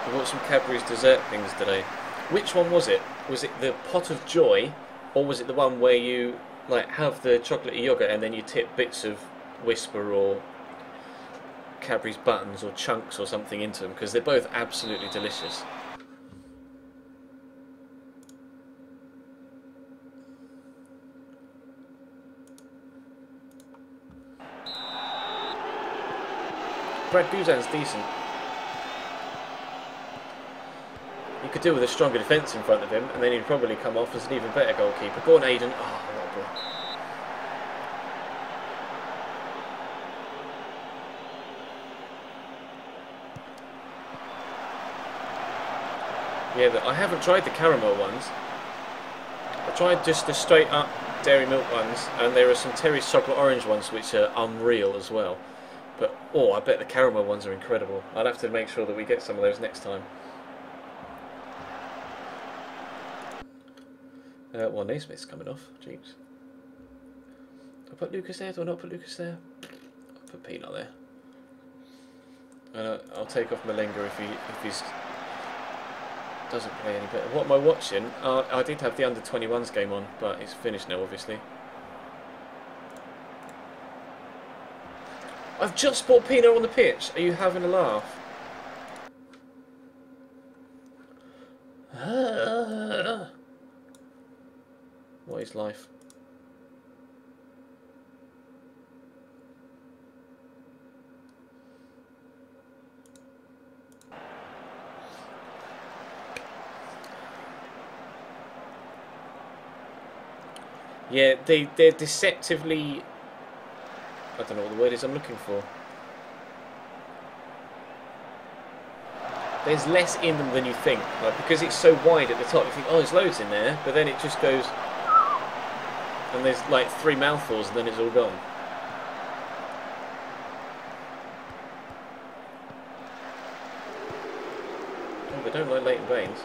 I bought some Cadbury's dessert things today. Which one was it? Was it the pot of joy, or was it the one where you like have the chocolatey yogurt and then you tip bits of Whisper or Cadbury's buttons or chunks or something into them? Because they're both absolutely delicious. Brad Guzan's decent. You could do with a stronger defence in front of him, and then he'd probably come off as an even better goalkeeper. Go on, Aiden. Oh, what a block. Yeah, I haven't tried the caramel ones. I tried just the straight up dairy milk ones, and there are some Terry's chocolate orange ones which are unreal as well. But, oh, I bet the caramel ones are incredible. I'll have to make sure that we get some of those next time. Well, Naismith's coming off. Jeeps. Do I put Lucas there? Do I not put Lucas there? I'll put Peanut there. And I'll take off Malenga if he's doesn't play any better. What am I watching? I did have the under-21s game on, but it's finished now, obviously. I've just bought Pino on the pitch. Are you having a laugh? What is life? Yeah, they're deceptively... I don't know what the word is I'm looking for. There's less in them than you think. Like, because it's so wide at the top, you think, oh, there's loads in there. But then it just goes... And there's like 3 mouthfuls and then it's all gone. Oh, they don't like Leighton Baines.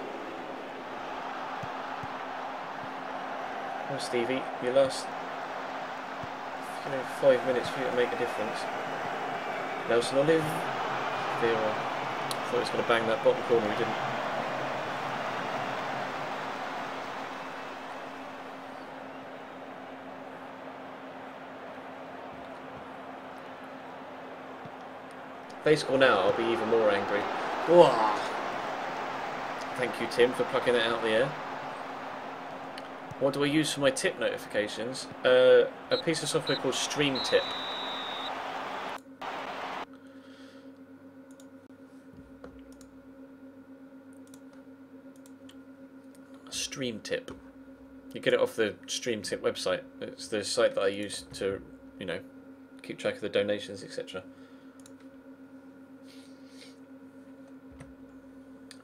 Oh, Stevie, your last 5 minutes for you to make a difference. Nelson Olive. Vera. Thought he was going to bang that bottom corner, he didn't. If they score now, I'll be even more angry. Whoa. Thank you, Tim, for plucking it out of the air. What do I use for my tip notifications? A piece of software called Stream Tip. Stream Tip. You get it off the Stream Tip website. It's the site that I use to, you know, keep track of the donations, etc.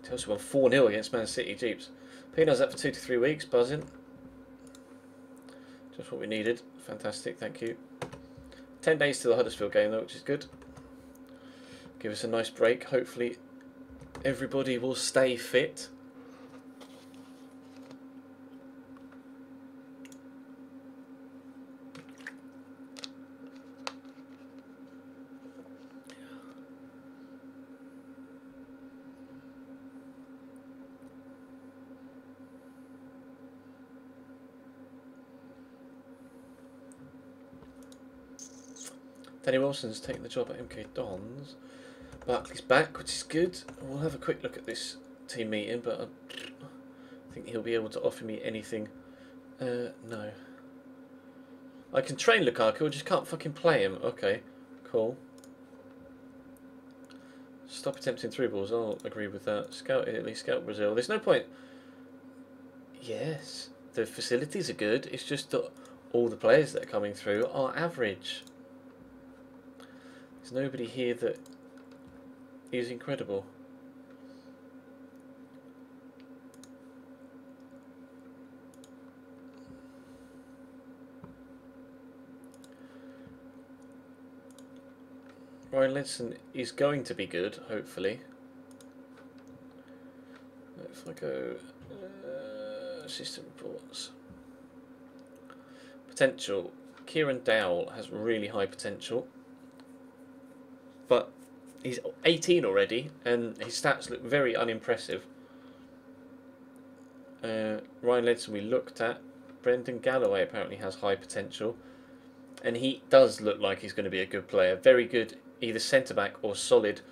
Chelsea won 4-0 against Man City. Jeeps. Pino's up for 2 to 3 weeks. Buzzing. Just what we needed. Fantastic, thank you. 10 days to the Huddersfield game though, which is good. Give us a nice break. Hopefully everybody will stay fit. Danny Wilson's taking the job at MK Dons. Barkley's back, which is good. We'll have a quick look at this team meeting, but I think he'll be able to offer me anything. No. I can train Lukaku, I just can't fucking play him. Okay, cool. Stop attempting through balls, I'll agree with that. Scout Italy, scout Brazil. There's no point. Yes, the facilities are good, it's just that all the players that are coming through are average. There's nobody here that is incredible. Ryan Ledson is going to be good, hopefully. If I go assistant reports, potential. Kieran Dowell has really high potential, but he's 18 already, and his stats look very unimpressive. Ryan Ledson we looked at. Brendan Galloway apparently has high potential, and he does look like he's going to be a good player. Very good, either centre back or solid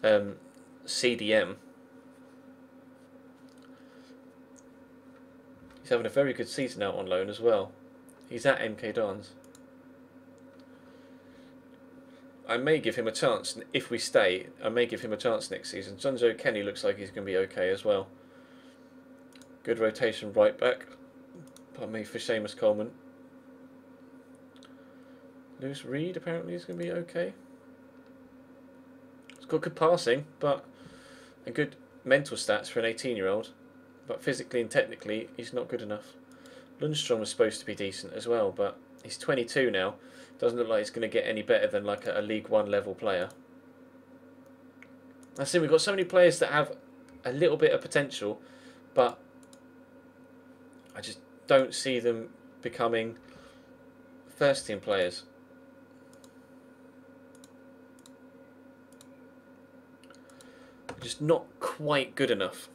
CDM. He's having a very good season out on loan as well. He's at MK Dons. I may give him a chance if we stay. I may give him a chance next season. Junjo Kenny looks like he's going to be okay as well. Good rotation right back. Pardon me for Seamus Coleman. Lewis Reed apparently is going to be okay. He's got good passing, but and good mental stats for an 18-year-old. But physically and technically, he's not good enough. Lundstrom was supposed to be decent as well, but he's 22 now. Doesn't look like he's going to get any better than like a League One level player. I see we've got so many players that have a little bit of potential, but I just don't see them becoming first team players. Just not quite good enough.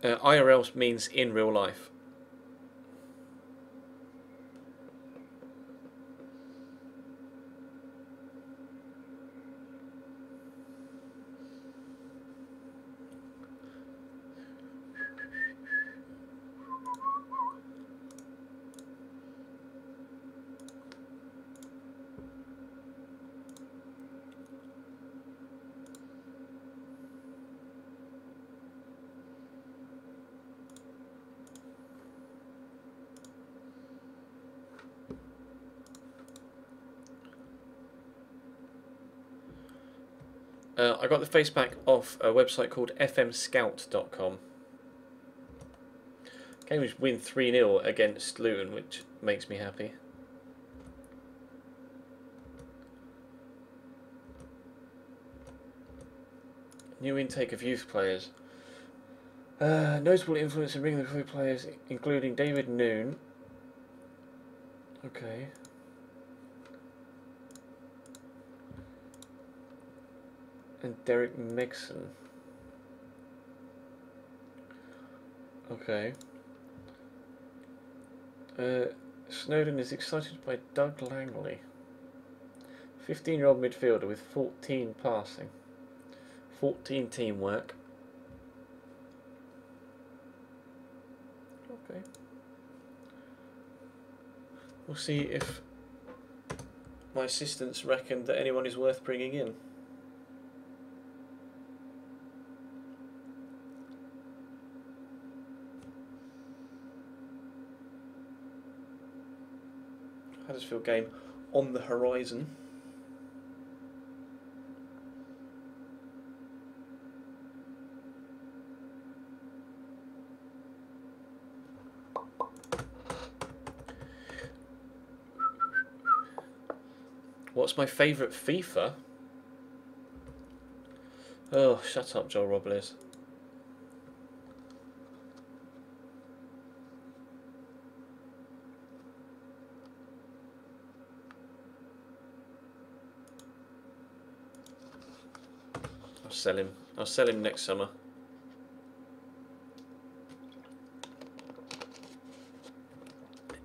IRL means in real life. I got the face pack off a website called fmscout.com. Cambridge win 3-0 against Luton, which makes me happy. New intake of youth players. Notable influence in bringing the youth players, including David Noon. Okay. And Derek Megson. Okay. Snowden is excited by Doug Langley. 15-year-old midfielder with 14 passing. 14 teamwork. Okay. We'll see if my assistants reckon that anyone is worth bringing in. Huddersfield game on the horizon. What's my favourite FIFA? Oh, shut up, Joel Robles. Sell him. I'll sell him next summer.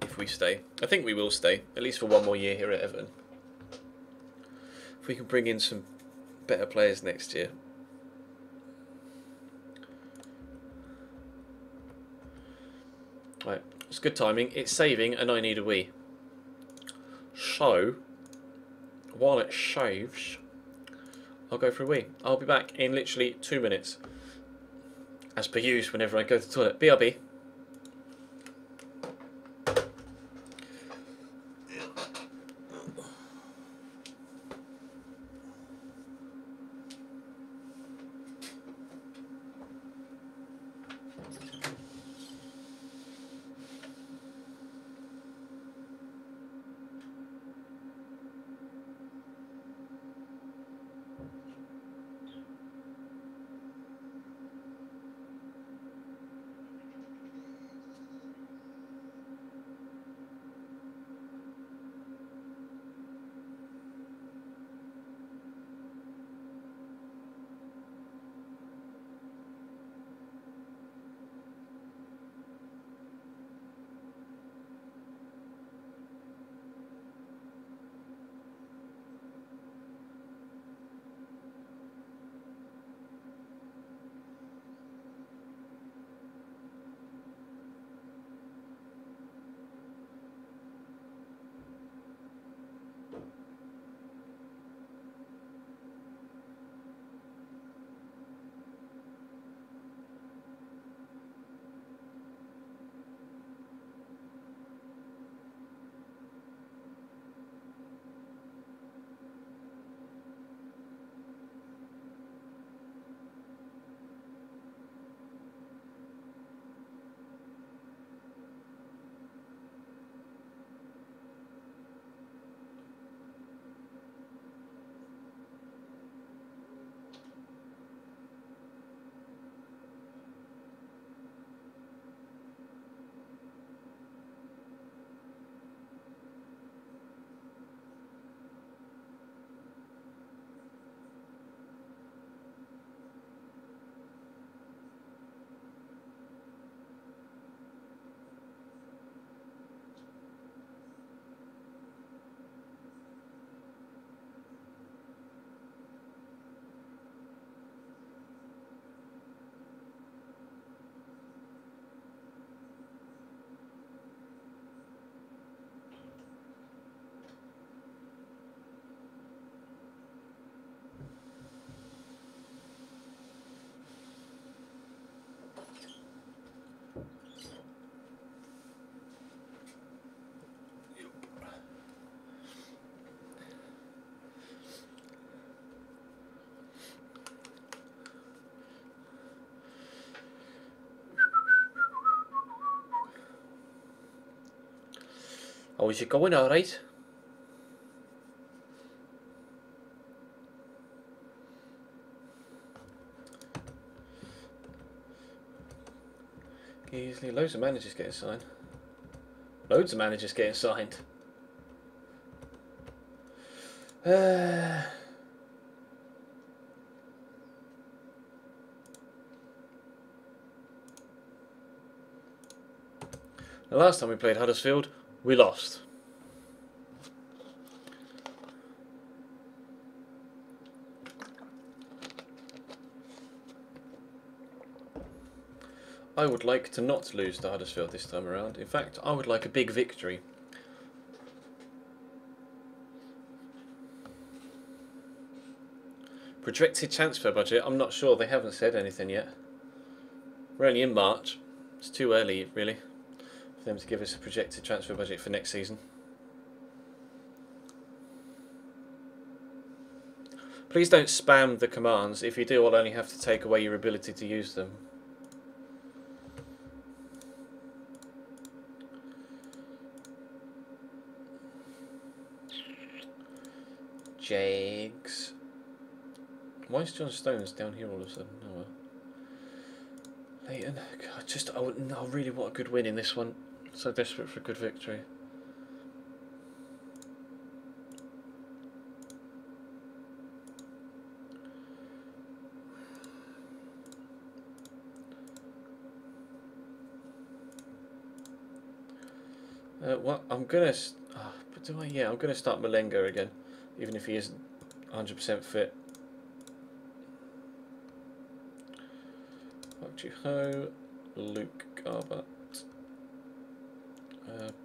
If we stay. I think we will stay, at least for one more year here at Everton. If we can bring in some better players next year. Right, it's good timing. It's saving and I need a wee. So, while it shaves, I'll go for a wee. I'll be back in literally 2 minutes. As per usual, whenever I go to the toilet. BRB. Oh, is it going alright? Easily, loads of managers getting signed. Loads of managers getting signed. The last time we played Huddersfield, we lost. I would like to not lose to Huddersfield this time around. In fact, I would like a big victory. Projected transfer budget, I'm not sure. They haven't said anything yet. We're only in March. It's too early, really, for them to give us a projected transfer budget for next season. Please don't spam the commands. If you do, I'll only have to take away your ability to use them. Jags. Why is John Stones down here all of a sudden? Oh well. Leighton. God, I really want a good win in this one. So desperate for a good victory. Well, I'm gonna. But do I? Yeah, I'm gonna start Malenga again, even if he isn't 100% fit. Ho, Luke Garbutt,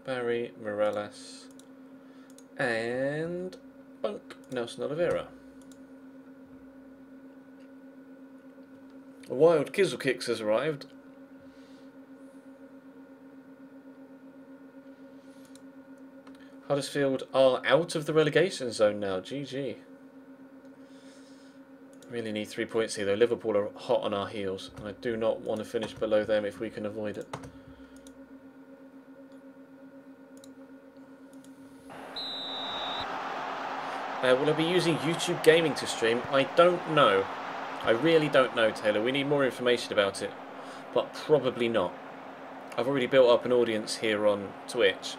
Barry Morales, and Bunk Nelson Oliveira. A wild Kizzle Kicks has arrived. Huddersfield are out of the relegation zone now. GG. Really need 3 points here though. Liverpool are hot on our heels, and I do not want to finish below them if we can avoid it. Will I be using YouTube Gaming to stream? I don't know. I really don't know, Taylor. We need more information about it, but probably not. I've already built up an audience here on Twitch,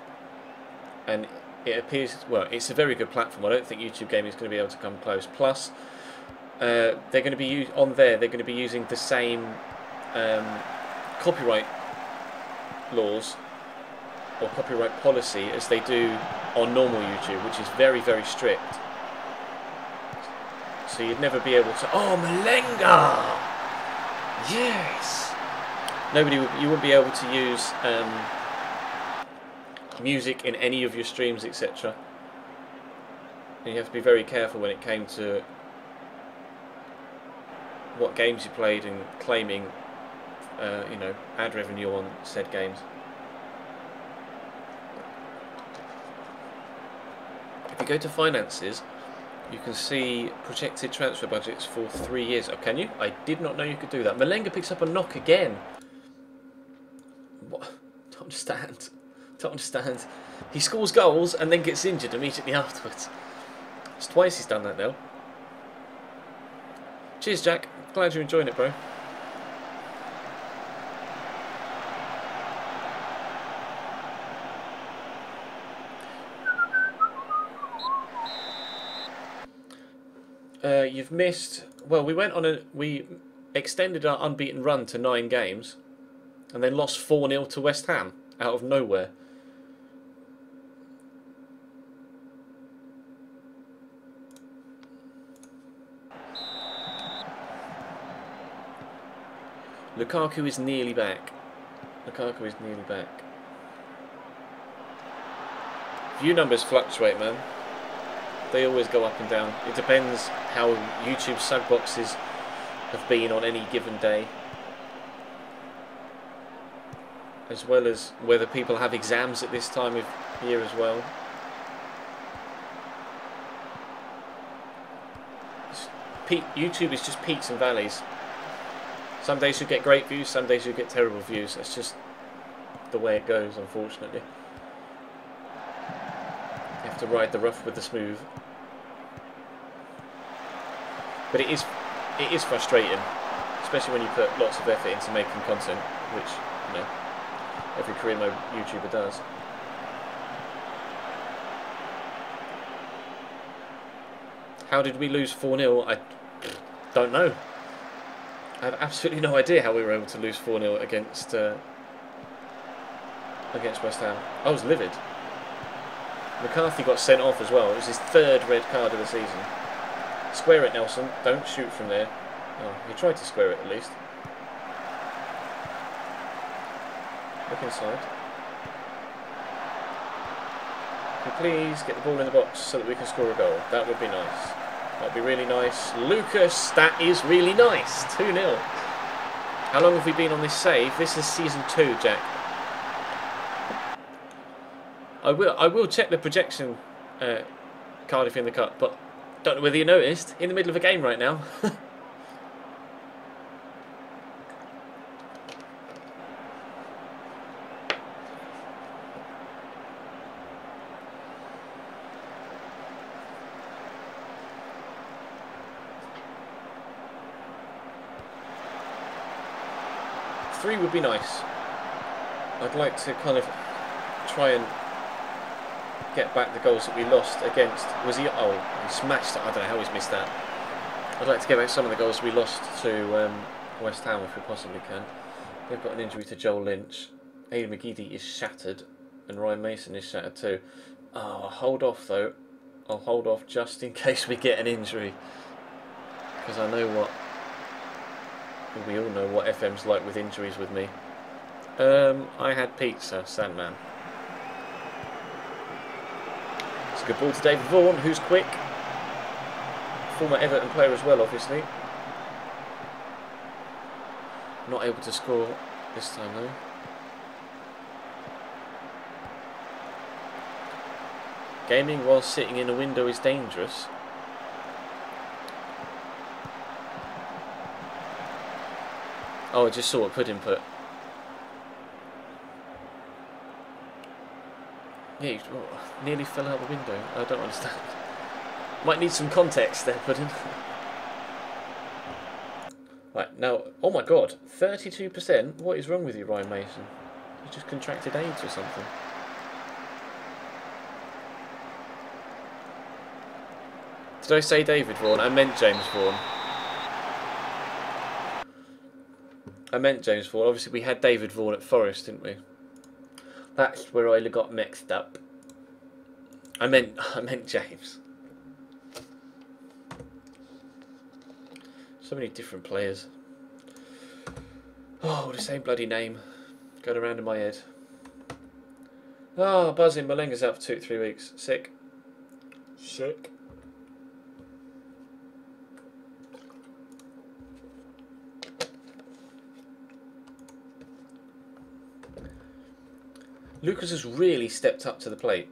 and it appears, well, it's a very good platform. I don't think YouTube Gaming is going to be able to come close. Plus, they're going to be on there. They're going to be using the same copyright laws or copyright policy as they do on normal YouTube, which is very, very strict. So you'd never be able to. Oh, Malenga! Yes. You wouldn't be able to use music in any of your streams, etc. And you have to be very careful when it came to what games you played and claiming, you know, ad revenue on said games. If you go to finances, you can see projected transfer budgets for 3 years. Oh, can you? I did not know you could do that. Malenga picks up a knock again. What? Don't understand. Don't understand. He scores goals and then gets injured immediately afterwards. It's twice he's done that now. Cheers, Jack. Glad you're enjoying it, bro. You've missed. Well, we extended our unbeaten run to 9 games, and then lost 4-0 to West Ham out of nowhere. Lukaku is nearly back. Lukaku is nearly back. View numbers fluctuate, man. They always go up and down. It depends how YouTube sub boxes have been on any given day, as well as whether people have exams at this time of year as well. YouTube is just peaks and valleys. Some days you get great views, some days you get terrible views. That's just the way it goes, unfortunately. have to ride the rough with the smooth. But it is frustrating, especially when you put lots of effort into making content, which, you know, every career mode YouTuber does. How did we lose 4-0? I don't know. I have absolutely no idea how we were able to lose 4-0 against West Ham. I was livid. McCarthy got sent off as well. It was his 3rd red card of the season. Square it, Nelson. Don't shoot from there. Oh, he tried to square it at least. Look inside. Can we please get the ball in the box so that we can score a goal? That would be nice. That would be really nice. Lucas, that is really nice. 2-0. How long have we been on this save? This is season 2, Jack. I will check the projection, Cardiff in the cup, but don't know whether you noticed, in the middle of a game right now. Three would be nice. I'd like to kind of try and get back the goals that we lost against. Was he? Oh, he smashed it. I don't know how he's missed that. I'd like to get back some of the goals we lost to West Ham if we possibly can. They've got an injury to Joel Lynch. Aidan McGeady is shattered, and Ryan Mason is shattered too. Oh, I'll hold off though. I'll hold off just in case we get an injury, because I know what. We all know what FM's like with injuries with me. I had pizza, Sandman. It's a good ball to David Vaughan, who's quick. Former Everton player as well, obviously. Not able to score this time though. Gaming while sitting in a window is dangerous. Oh, I just saw what Pudding put. Yeah, he nearly fell out the window. I don't understand. Might need some context there, Pudding. Right, now, oh my god, 32%? What is wrong with you, Ryan Mason? You just contracted AIDS or something. Did I say David Vaughan? I meant James Vaughan. I meant James Vaughan. Obviously, we had David Vaughan at Forest, didn't we? That's where I got mixed up. I meant James. So many different players. Oh, the same bloody name going around in my head. Oh, buzzing. Malenga's out for 2-3 weeks. Sick. Sick. Lucas has really stepped up to the plate.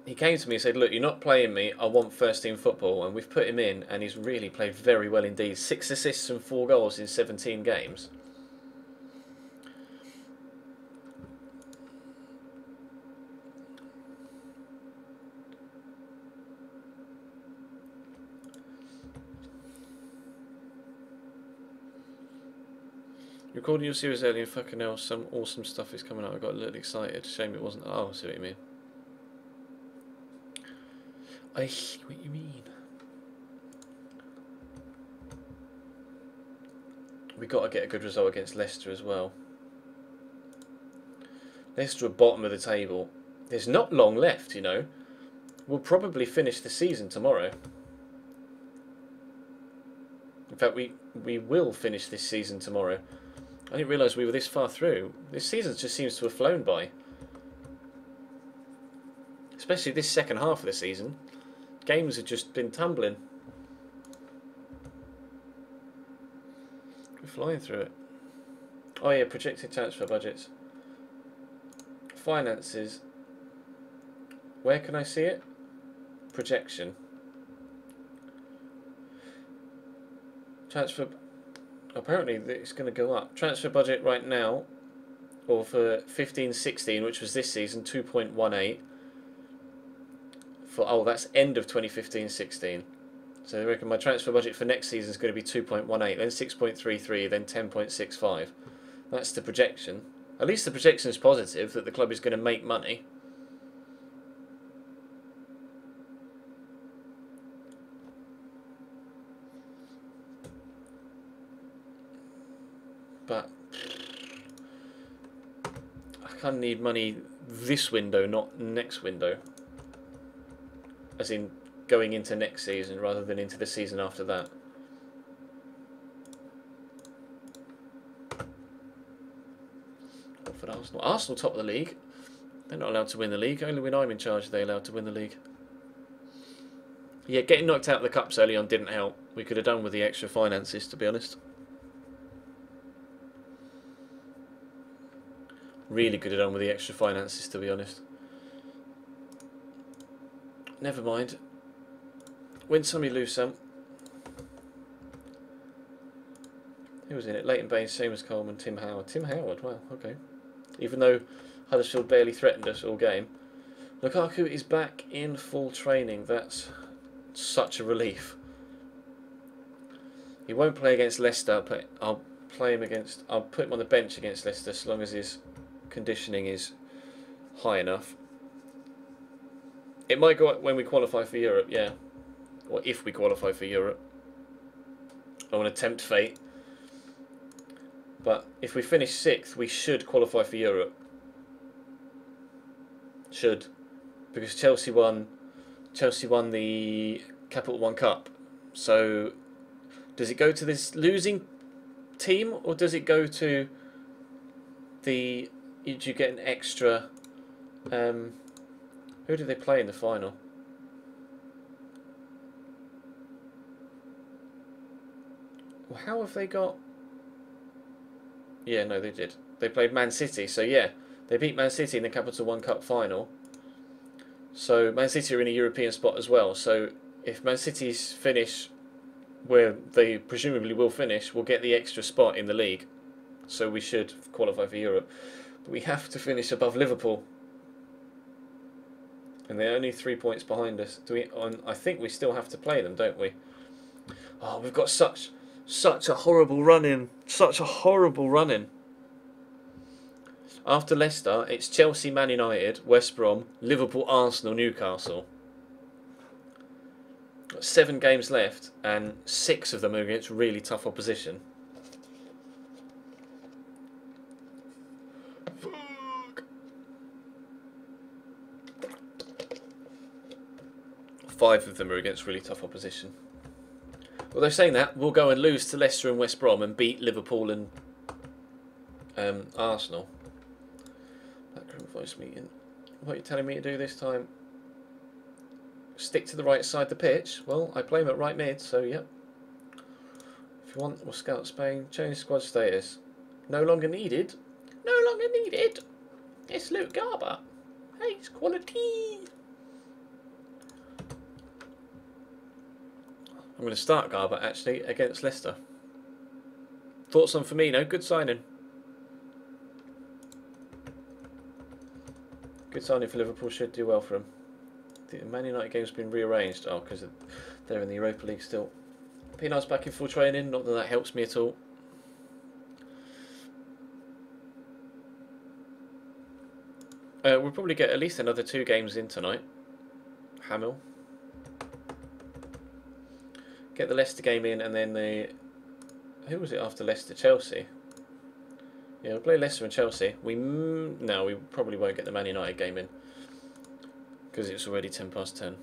He came to me and said, look, you're not playing me, I want first team football, and we've put him in and he's really played very well indeed. 6 assists and 4 goals in 17 games. Recording your series early and fucking hell, some awesome stuff is coming out. I got a little excited. Shame it wasn't. Oh, I see what you mean. I see what you mean. We got to get a good result against Leicester as well. Leicester are bottom of the table. There's not long left, you know. We'll probably finish the season tomorrow. In fact, we will finish this season tomorrow. I didn't realise we were this far through. This season just seems to have flown by. Especially this second half of the season. Games have just been tumbling. We're flying through it. Oh yeah, projected transfer budgets. Finances. Where can I see it? Projection. Transfer. Apparently it's going to go up. Transfer budget right now, or for 15-16, which was this season, 2.18. for, oh, that's end of 2015-16. So I reckon my transfer budget for next season is going to be 2.18, then 6.33, then 10.65. That's the projection. At least the projection is positive, that the club is going to make money. But I kind of need money this window, not next window. As in going into next season rather than into the season after that. Watford, Arsenal. Arsenal top of the league. They're not allowed to win the league. Only when I'm in charge are they allowed to win the league. Yeah, getting knocked out of the cups early on didn't help. We could have done with the extra finances, to be honest. Really could have done with the extra finances, to be honest. Never mind. Win some, you lose some. Who was in it? Leighton Baines, Seamus Coleman, Tim Howard. Tim Howard, wow, okay. Even though Huddersfield barely threatened us all game. Lukaku is back in full training. That's such a relief. He won't play against Leicester, but I'll put him on the bench against Leicester so long as his conditioning is high enough. It might go up when we qualify for Europe, yeah. Or if we qualify for Europe. I want to tempt fate. But if we finish 6th, we should qualify for Europe. Should. Because Chelsea won the Capital One Cup. So does it go to this losing team, or does it go to the... Did you get an extra... who did they play in the final? Well, how have they got... Yeah, no, they did. They played Man City, so yeah. They beat Man City in the Capital One Cup final. So Man City are in a European spot as well. So if Man City's finish where they presumably will finish, we'll get the extra spot in the league. So we should qualify for Europe. But we have to finish above Liverpool. And they're only 3 points behind us. I think we still have to play them, don't we? Oh, we've got such a horrible run in. Such a horrible run in. After Leicester, it's Chelsea, Man United, West Brom, Liverpool, Arsenal, Newcastle. Got 7 games left, and 6 of them are against really tough opposition. Fuck. 5 of them are against really tough opposition. Although saying that, we'll go and lose to Leicester and West Brom and beat Liverpool and Arsenal. Backroom voice meeting. What are you telling me to do this time? Stick to the right side of the pitch? Well, I play him at right mid, so yep. If you want, we'll scout Spain. Change squad status. No longer needed. No longer needed. It's Luke Garber. Hey, it's quality. I'm going to start Garber, actually, against Leicester. Thoughts on Firmino? Good signing. Good signing for Liverpool. Should do well for him. The Man United game's been rearranged. Oh, because they're in the Europa League still. Pienaar's back in full training. Not that that helps me at all. We'll probably get at least another 2 games in tonight. Hamill. Get the Leicester game in, and then the... Who was it after Leicester? Chelsea. Yeah, we'll play Leicester and Chelsea. No, we probably won't get the Man United game in. Because it's already 10 past 10.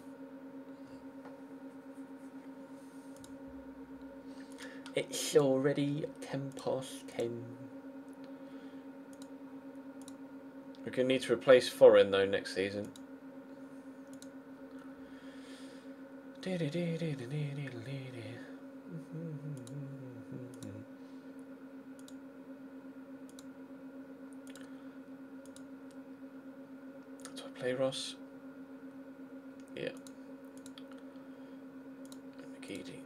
It's already 10 past 10. We're going to need to replace Foreign, though, next season. Do I play Ross? Yeah. McGeady.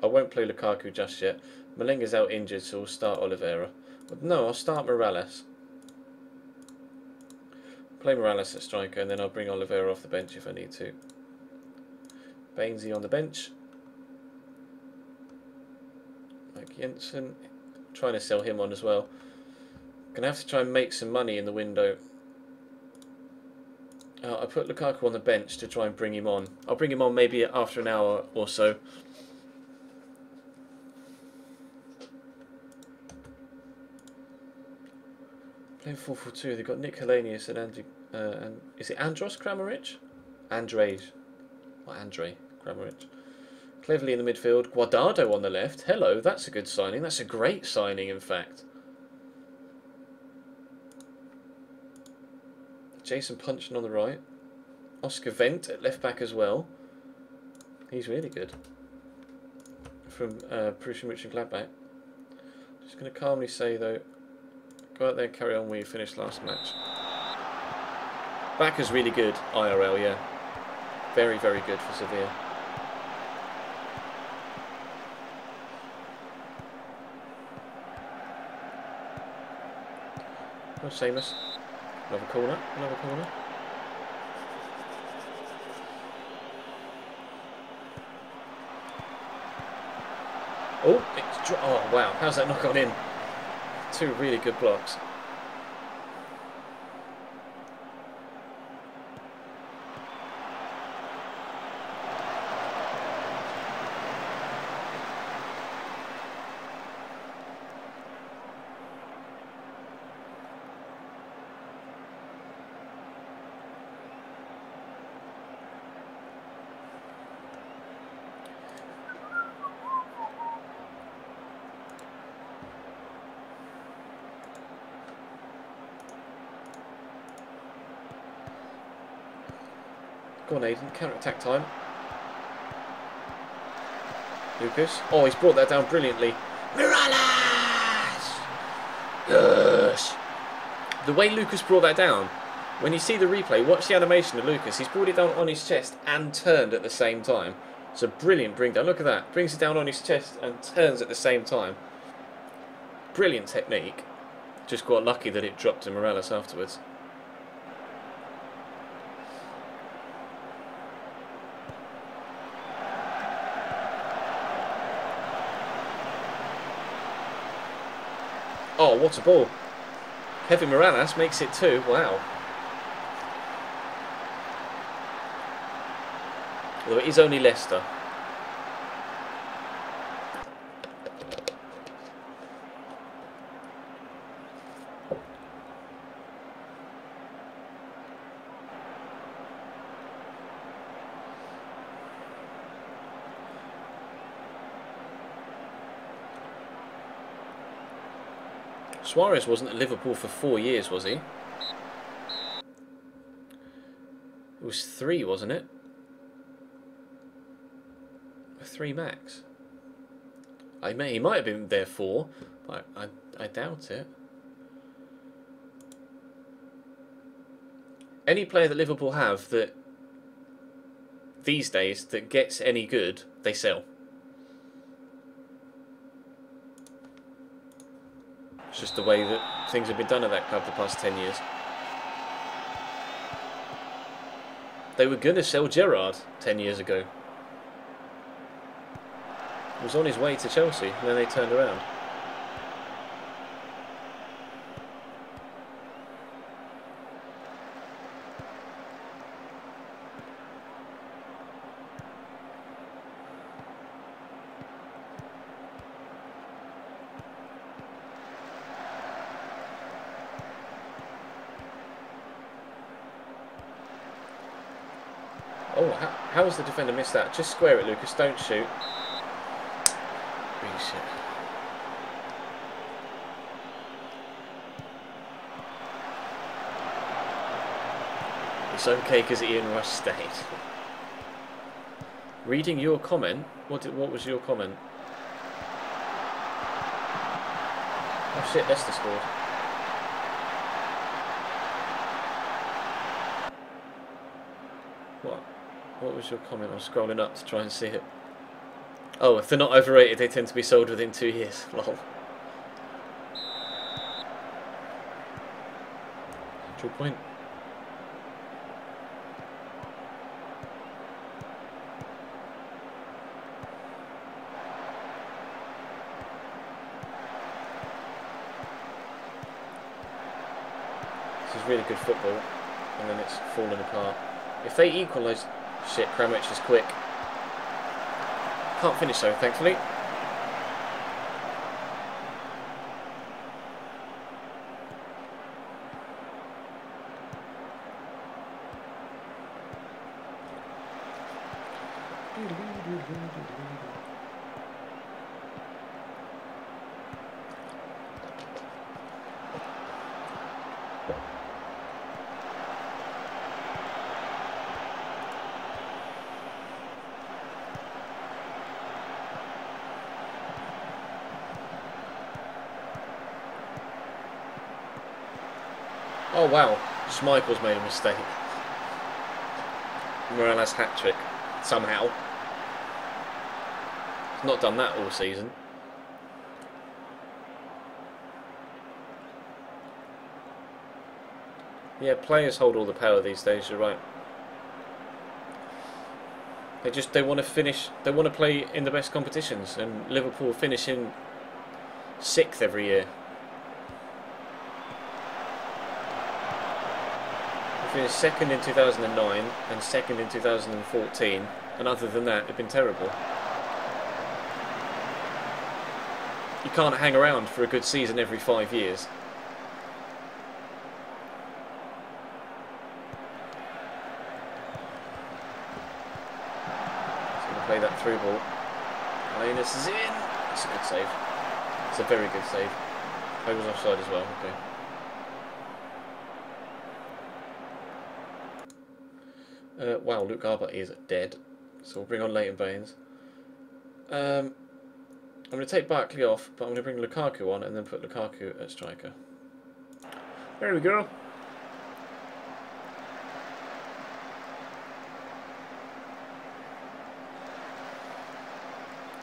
I won't play Lukaku just yet. Malenga's out injured, so we'll start Oliveira. But no, I'll start Morales. Play Morales at striker, and then I'll bring Oliveira off the bench if I need to. Bainesy on the bench. Mike Jensen. Trying to sell him on as well. Gonna have to try and make some money in the window. I put Lukaku on the bench to try and bring him on. I'll bring him on maybe after an hour or so. Playing 4-4-2. They've got Nick Helenius and is it Andros Kramaric? Andrej. What Andre Kramaric? Cleverly in the midfield. Guardado on the left. Hello, that's a good signing. That's a great signing, in fact. Jason Puncheon on the right. Oscar Wendt at left back as well. He's really good. From Borussia Mönchengladbach. Just going to calmly say, though, go out there and carry on where you finished last match. Backer's really good, IRL, yeah. Very, very good for Sevilla. Oh, Seamus. Another corner, another corner. Oh, oh wow, how's that not gone in? Two really good blocks. Go on, Aiden. Counter-attack time. Lucas. Oh, he's brought that down brilliantly. Morales! Yes! The way Lucas brought that down, when you see the replay, watch the animation of Lucas. He's brought it down on his chest and turned at the same time. It's a brilliant bring down. Look at that. Brings it down on his chest and turns at the same time. Brilliant technique. Just got lucky that it dropped to Morales afterwards. Oh, what a ball. Kevin Morales makes it 2. Wow. Although it is only Leicester. Suarez wasn't at Liverpool for 4 years, was he? It was 3, wasn't it? 3 max. He might have been there 4, but I doubt it. Any player that Liverpool have that these days that gets any good, they sell. It's just the way that things have been done at that club the past 10 years. They were going to sell Gerrard 10 years ago. He was on his way to Chelsea, and then they turned around. Oh, how has the defender missed that? Just square it, Lucas. Don't shoot. Really shit. It's okay because Ian Rush stayed. Reading your comment. What was your comment? Oh shit! Leicester scored. What? What was your comment? I'm scrolling up to try and see it. Oh, if they're not overrated, they tend to be sold within 2 years. Lol. True point. is really good football, and then it's fallen apart. If they equalise, shit, Kramaric is quick. Can't finish though, thankfully. Oh wow, Schmeichel's made a mistake. Morales hat-trick, somehow. He's not done that all season. Yeah, players hold all the power these days, you're right. They want to finish, they want to play in the best competitions, and Liverpool finish in 6th every year. They finished 2nd in 2009 and 2nd in 2014, and other than that, they've been terrible. You can't hang around for a good season every 5 years. Play that through ball. Linus is in. It's a good save. It's a very good save. I was offside as well. Okay. Wow, Luke Garbutt is dead. So we'll bring on Leighton Baines. I'm going to take Barkley off, but I'm going to bring Lukaku on and then put Lukaku at striker. There we go.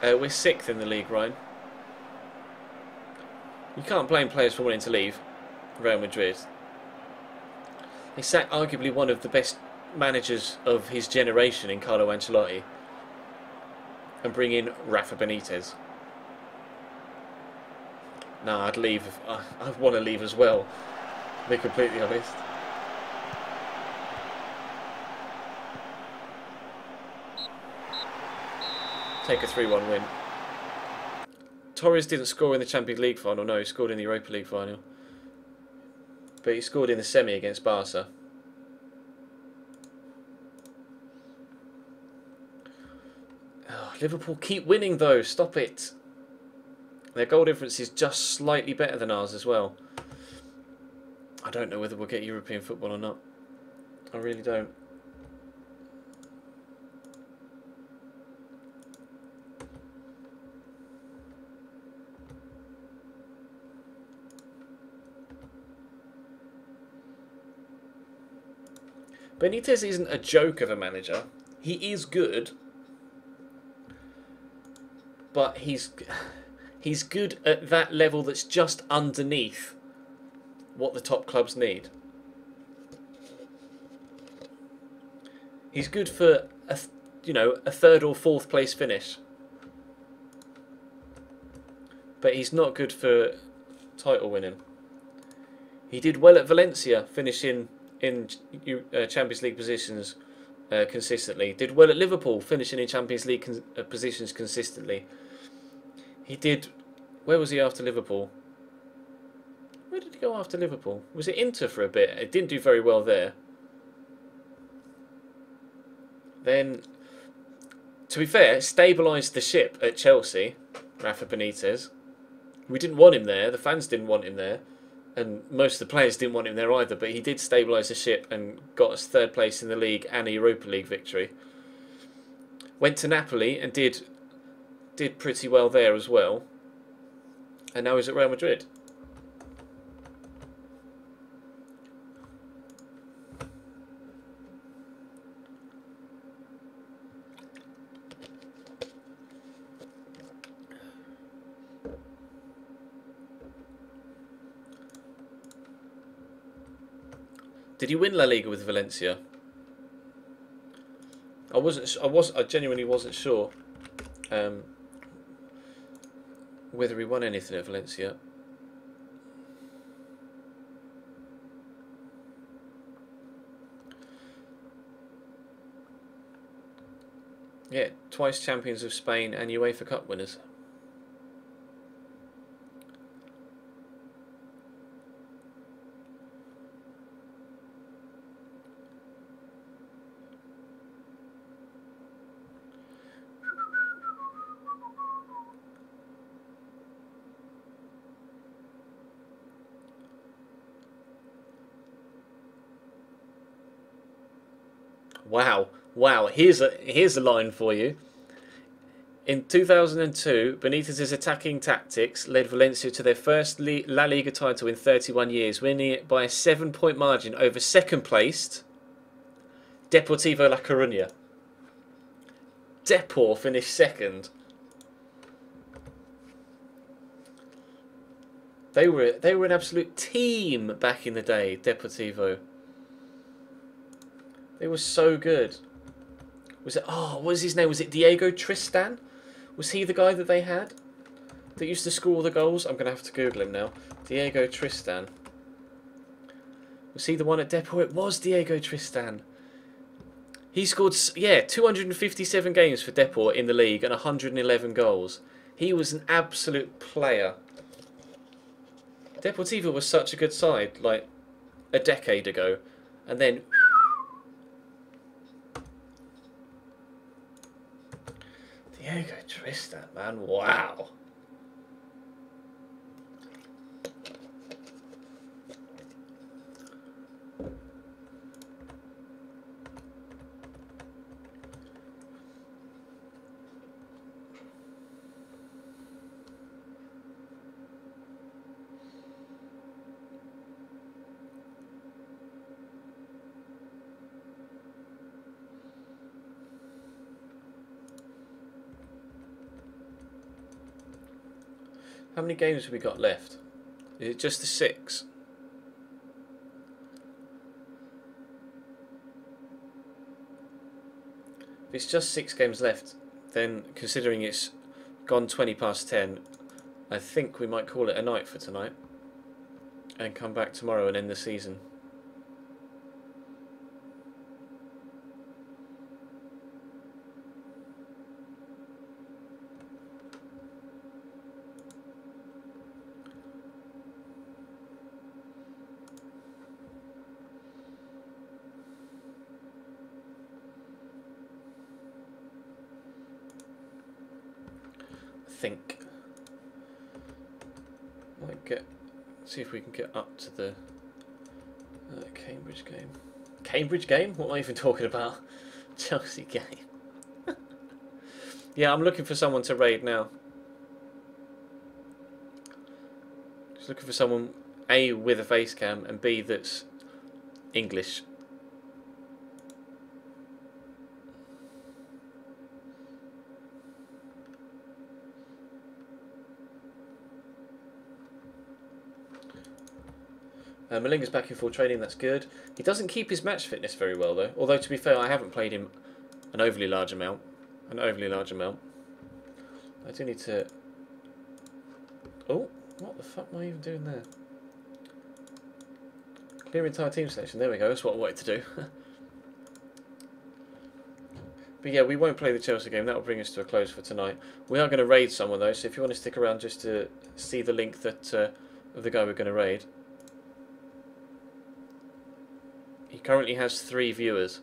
We're 6th in the league, Ryan. You can't blame players for wanting to leave Real Madrid. They sacked arguably one of the best managers of his generation in Carlo Ancelotti and bring in Rafa Benitez. Nah, I'd leave. I'd want to leave as well, to be completely honest. Take a 3-1 win. Torres didn't score in the Champions League final. No, he scored in the Europa League final. But he scored in the semi against Barca. Oh, Liverpool keep winning though. Stop it. Their goal difference is just slightly better than ours as well. I don't know whether we'll get European football or not. I really don't. Benitez isn't a joke of a manager. He is good, but he's good at that level that's just underneath what the top clubs need. He's good for a 3rd or 4th place finish, but he's not good for title winning. He did well at Valencia, finishing in Champions League positions consistently. Did well at Liverpool, finishing in Champions League positions consistently. He did... Where was he after Liverpool? Where did he go after Liverpool? Was it Inter for a bit? It didn't do very well there. Then, to be fair, stabilised the ship at Chelsea, Rafa Benitez. We didn't want him there. The fans didn't want him there. And most of the players didn't want him there either, but he did stabilise the ship and got us 3rd place in the league and a Europa League victory. Went to Napoli and did pretty well there as well. And now he's at Real Madrid. Did he win La Liga with Valencia? I genuinely wasn't sure whether he won anything at Valencia. Yeah, twice champions of Spain and UEFA Cup winners. Wow, wow. Here's a line for you. In 2002, Benitez's attacking tactics led Valencia to their first La Liga title in 31 years, winning it by a 7-point margin over second-placed Deportivo La Coruña. Depor finished second. They were an absolute team back in the day, Deportivo. They were so good. Was it? Oh, what was his name? Was it Diego Tristan? Was he the guy that they had that used to score all the goals? I'm gonna have to Google him now. Diego Tristan. Was he the one at Depor? It was Diego Tristan. He scored, yeah, 257 games for Depor in the league and 111 goals. He was an absolute player. Deportivo was such a good side, like a decade ago, and then Diego Tristan, man, wow. How many games have we got left? Is it just the 6? If it's just 6 games left, then considering it's gone 20 past 10, I think we might call it a night for tonight and come back tomorrow and end the season. Think might get, see if we can get up to the Cambridge game. Cambridge game? What am I even talking about? Chelsea game. Yeah, I'm looking for someone to raid now. Just looking for someone A, with a face cam, and B, that's English. Malinga's back in full training, that's good. He doesn't keep his match fitness very well though. Although to be fair, I haven't played him an overly large amount. I do need to... Oh, what the fuck am I even doing there? Clear entire team selection, there we go, that's what I wanted to do. But yeah, we won't play the Chelsea game, that will bring us to a close for tonight. We are going to raid someone though, so if you want to stick around just to see the link that of the guy we're going to raid. He currently has 3 viewers.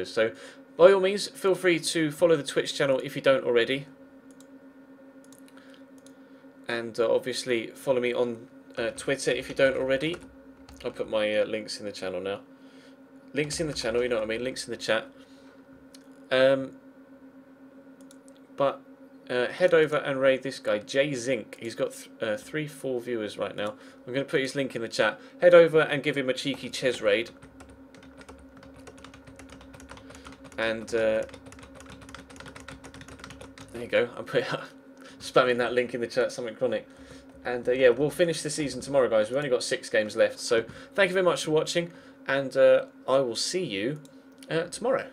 So by all means, feel free to follow the Twitch channel if you don't already. And obviously follow me on Twitter if you don't already. I'll put my links in the channel now. Links in the channel, you know what I mean, links in the chat. But head over and raid this guy, Jay Zink. He's got 3-4 viewers right now. I'm going to put his link in the chat. Head over and give him a cheeky Ches raid. And there you go. I'm spamming that link in the chat, something chronic. And yeah, we'll finish the season tomorrow, guys. We've only got 6 games left. So thank you very much for watching. And I will see you tomorrow.